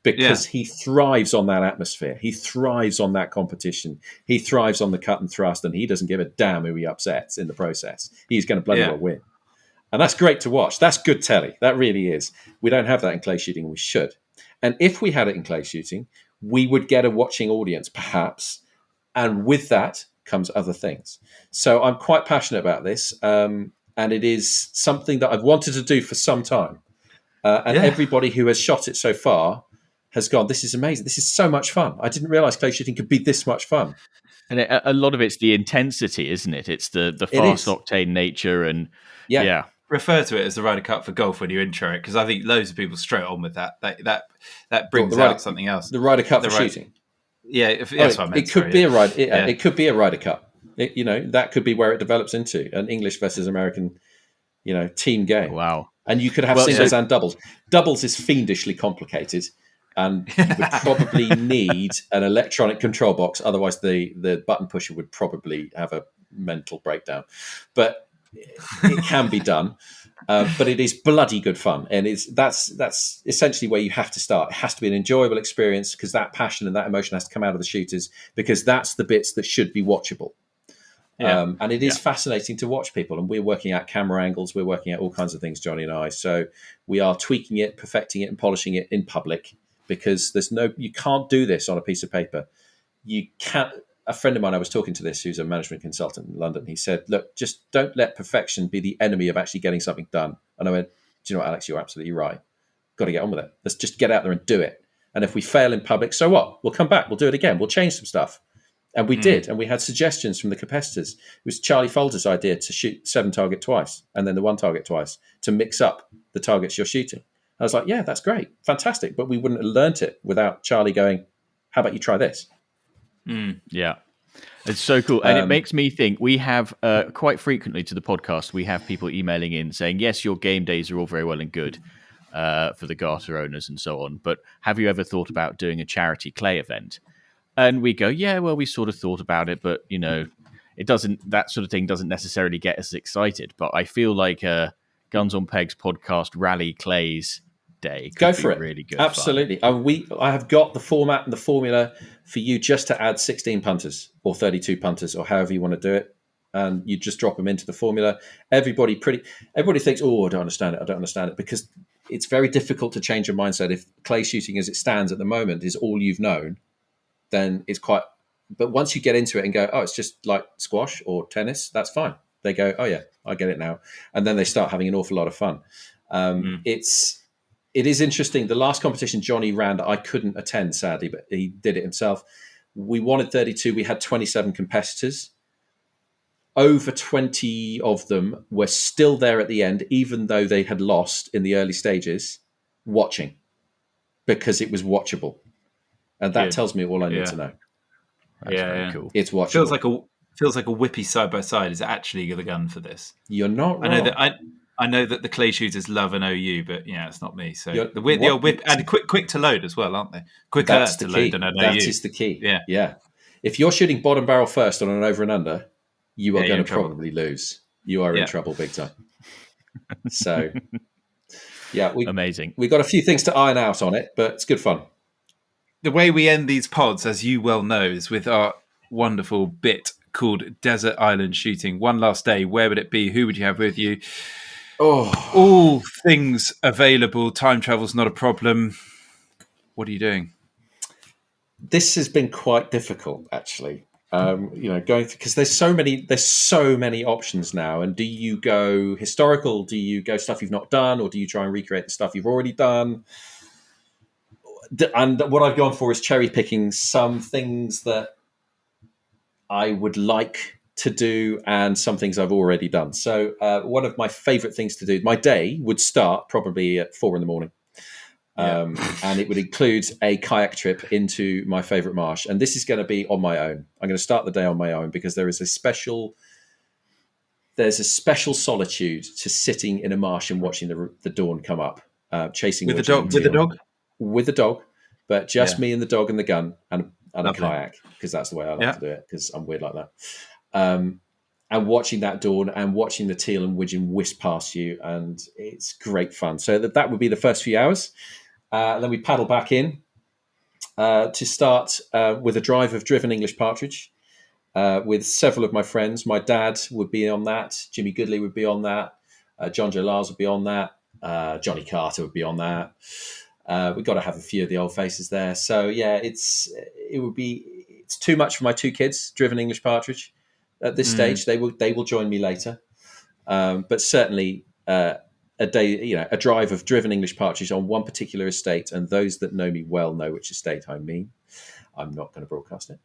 Because he thrives on that atmosphere. He thrives on that competition. He thrives on the cut and thrust, and he doesn't give a damn who he upsets in the process. He's going to bloody well win. And that's great to watch. That's good telly. That really is. We don't have that in clay shooting. We should. And if we had it in clay shooting, we would get a watching audience, perhaps. And with that comes other things. So I'm quite passionate about this. And it is something that I've wanted to do for some time. Everybody who has shot it so far has gone, this is amazing. This is so much fun. I didn't realize clay shooting could be this much fun. And a lot of it's the intensity, isn't it? It's the fast octane nature and Refer to it as the Ryder Cup for golf when you intro it, because I think loads of people straight on with that. That brings out something else. The Ryder Cup for shooting. Yeah, that's what I meant. It could be a Ryder. It could be a Ryder Cup. That could be where it develops into an English versus American, team game. Wow. And you could have singles and doubles. Doubles is fiendishly complicated. And you would probably need an electronic control box. Otherwise, the button pusher would probably have a mental breakdown. But it can be done. But it is bloody good fun. And that's essentially where you have to start. It has to be an enjoyable experience because that passion and that emotion has to come out of the shooters because that's the bits that should be watchable. Yeah. And it is fascinating to watch people. And we're working out camera angles. We're working out all kinds of things, Johnny and I. So we are tweaking it, perfecting it, and polishing it in public. Because you can't do this on a piece of paper. You can't. A friend of mine, I was talking to this, who's a management consultant in London. He said, "Look, just don't let perfection be the enemy of actually getting something done." And I went, "Do you know what, Alex? You're absolutely right. Got to get on with it. Let's just get out there and do it. And if we fail in public, so what? We'll come back. We'll do it again. We'll change some stuff." And we did. And we had suggestions from the competitors. It was Charlie Folder's idea to shoot 7 target twice and then the 1 target twice to mix up the targets you're shooting. I was like, yeah, that's great. Fantastic. But we wouldn't have learnt it without Charlie going, how about you try this? Yeah. It's so cool. And it makes me think we have quite frequently to the podcast, we have people emailing in saying, yes, your game days are all very well and good for the Garter owners and so on. But have you ever thought about doing a charity clay event? And we go, yeah, well, we sort of thought about it, but, it doesn't, that sort of thing doesn't necessarily get us excited. But I feel like Guns on Pegs podcast Rally Clays Day. Go for it. Really good. Absolutely. I have got the format and the formula for you just to add 16 punters or 32 punters or however you want to do it. And you just drop them into the formula. Everybody thinks, oh, I don't understand it. Because it's very difficult to change your mindset. If clay shooting as it stands at the moment is all you've known, then it's quite, but once you get into it and go, oh, it's just like squash or tennis, that's fine. They go, oh yeah, I get it now. And then they start having an awful lot of fun. It is interesting. The last competition Johnny ran, I couldn't attend, sadly, but he did it himself. We wanted 32. We had 27 competitors. Over 20 of them were still there at the end, even though they had lost in the early stages, watching, because it was watchable. And that tells me all I need to know. That's very cool. It's watchable. Feels like a whippy side by side is actually the gun for this. You're not wrong. I know that the clay shooters love an OU, but it's not me. So the old whip and quick to load as well, aren't they? Quicker to load than an OU. That is the key. Yeah. If you're shooting bottom barrel first on an over and under, you are going to probably lose. You are in trouble big time. So, amazing. We've got a few things to iron out on it, but it's good fun. The way we end these pods, as you well know, is with our wonderful bit called Desert Island Shooting. One last day, where would it be? Who would you have with you? All things available. Time travel's not a problem. What are you doing? This has been quite difficult, actually. Going because there's so many options now. And do you go historical? Do you go stuff you've not done, or do you try and recreate the stuff you've already done? And what I've gone for is cherry picking some things that I would like to do and some things I've already done. So one of my favorite things to do, my day would start probably at 4 a.m. And it would include a kayak trip into my favourite marsh. And this is going to be on my own. I'm going to start the day on my own because there's a special solitude to sitting in a marsh and watching the dawn come up, chasing with the dog, but just me and the dog and the gun and a kayak, because that's the way I like to do it, because I'm weird like that. And watching that dawn and watching the teal and widgeon whisk past you, and it's great fun. So that would be the first few hours. Then we paddle back in to start with a drive of driven English partridge with several of my friends. My dad would be on that. Jimmy Goodley would be on that. John Joe Lars would be on that. Johnny Carter would be on that. We've got to have a few of the old faces there. So yeah, it's too much for my two kids, driven English partridge. At this stage, they will join me later. But certainly a day, a drive of driven English partridge on one particular estate, and those that know me well know which estate I mean. I'm not going to broadcast it.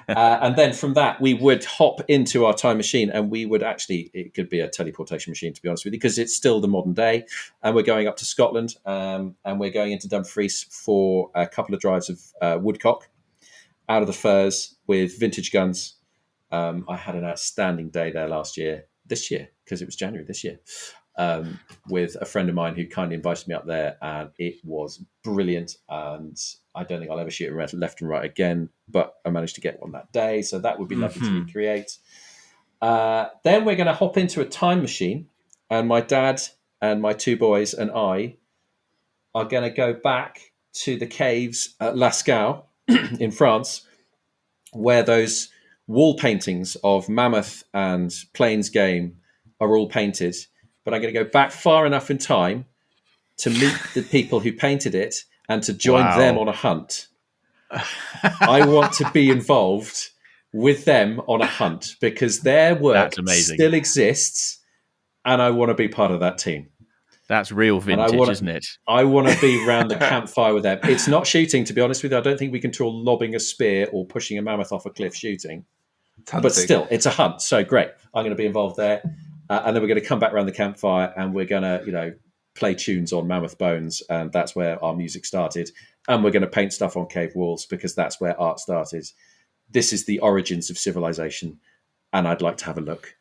And then from that, we would hop into our time machine, and we would it could be a teleportation machine, to be honest with you, because it's still the modern day. And we're going up to Scotland, and we're going into Dumfries for a couple of drives of woodcock out of the firs with vintage guns. I had an outstanding day there this year, because it was January this year, with a friend of mine who kindly invited me up there, and it was brilliant. And I don't think I'll ever shoot it left and right again, but I managed to get one that day, so that would be lovely to recreate. Then we're going to hop into a time machine, and my dad and my two boys and I are going to go back to the caves at Lascaux in France, where those wall paintings of mammoth and plains game are all painted. But I'm going to go back far enough in time to meet the people who painted it and to join them on a hunt. I want to be involved with them on a hunt because their work still exists, and I want to be part of that team. That's real vintage, isn't it? I want to be around the campfire with them. It's not shooting, to be honest with you. I don't think we can draw lobbing a spear or pushing a mammoth off a cliff shooting. But still, it's a hunt. So great. I'm going to be involved there. And then we're going to come back around the campfire, and we're going to, play tunes on mammoth bones. And that's where our music started. And we're going to paint stuff on cave walls because that's where art started. This is the origins of civilization. And I'd like to have a look.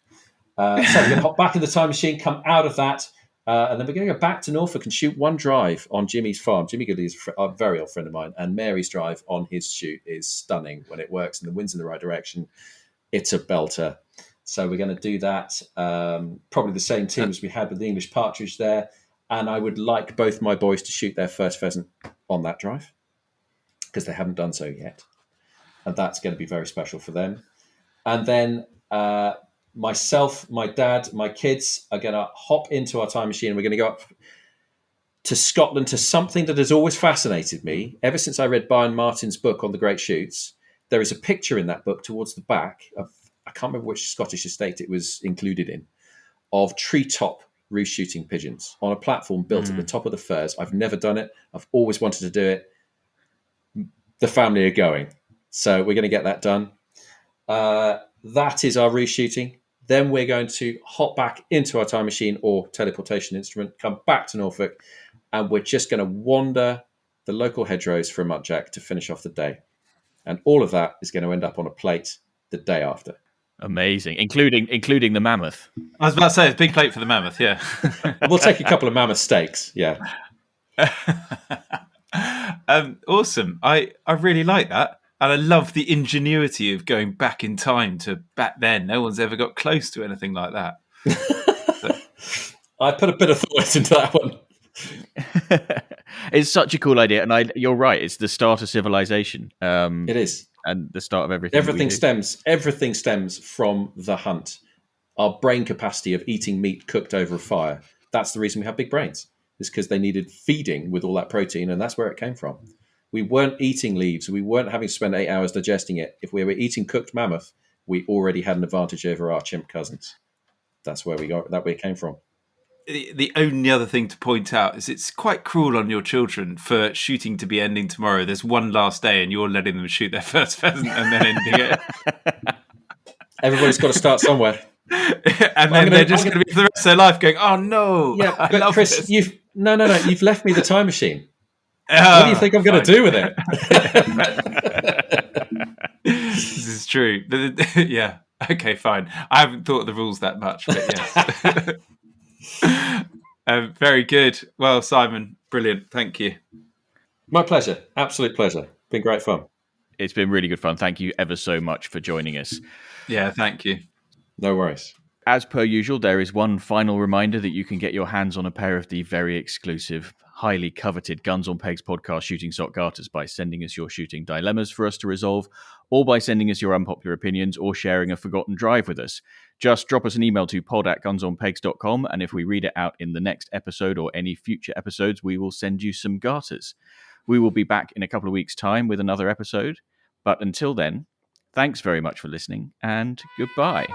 So we're going to hop back in the time machine, come out of that. And then we're going to go back to Norfolk and shoot one drive on Jimmy's farm. Jimmy Goodley is a very old friend of mine, and Mary's drive on his shoot is stunning when it works and the wind's in the right direction. It's a belter. So we're going to do that. Probably the same team as we had with the English partridge there. And I would like both my boys to shoot their first pheasant on that drive because they haven't done so yet. And that's going to be very special for them. And then myself, my dad, my kids are going to hop into our time machine. We're going to go up to Scotland to something that has always fascinated me. Ever since I read Brian Martin's book on the Great Shoots, there is a picture in that book towards the back of, I can't remember which Scottish estate it was included in, of treetop roost shooting pigeons on a platform built at the top of the firs. I've never done it. I've always wanted to do it. The family are going. So we're going to get that done. That is our roost shooting. Then we're going to hop back into our time machine or teleportation instrument, come back to Norfolk, and we're just going to wander the local hedgerows for a muntjac to finish off the day. And all of that is going to end up on a plate the day after. Amazing, including the mammoth. I was about to say, it's a big plate for the mammoth, yeah. We'll take a couple of mammoth steaks, yeah. Awesome. I really like that. And I love the ingenuity of going back in time to back then. No one's ever got close to anything like that. I put a bit of thought into that one. It's such a cool idea, and you're right. It's the start of civilization. It is, and the start of everything. Everything stems from the hunt. Our brain capacity of eating meat cooked over a fire. That's the reason we have big brains. It's because they needed feeding with all that protein, and that's where it came from. We weren't eating leaves. We weren't having to spend 8 hours digesting it. If we were eating cooked mammoth, we already had an advantage over our chimp cousins. That's where it came from. The only other thing to point out is it's quite cruel on your children for shooting to be ending tomorrow. There's one last day and you're letting them shoot their first pheasant and then ending it. Everybody's got to start somewhere. And then they're just going to be for the rest of their life going, oh no. Yeah, but Chris, No. You've left me the time machine. What do you think I'm going to do with it? This is true. Yeah. Okay, fine. I haven't thought of the rules that much, but yes. Very good. Well, Simon, brilliant. Thank you. My pleasure. Absolute pleasure. Been great fun. It's been really good fun. Thank you ever so much for joining us. Yeah, thank you. No worries. As per usual, there is one final reminder that you can get your hands on a pair of the very exclusive, highly coveted Guns on Pegs podcast shooting sock garters by sending us your shooting dilemmas for us to resolve, or by sending us your unpopular opinions or sharing a forgotten drive with us. Just drop us an email to pod@gunsonpegs.com, and if we read it out in the next episode or any future episodes, we will send you some garters. We will be back in a couple of weeks' time with another episode, but until then, thanks very much for listening, and goodbye.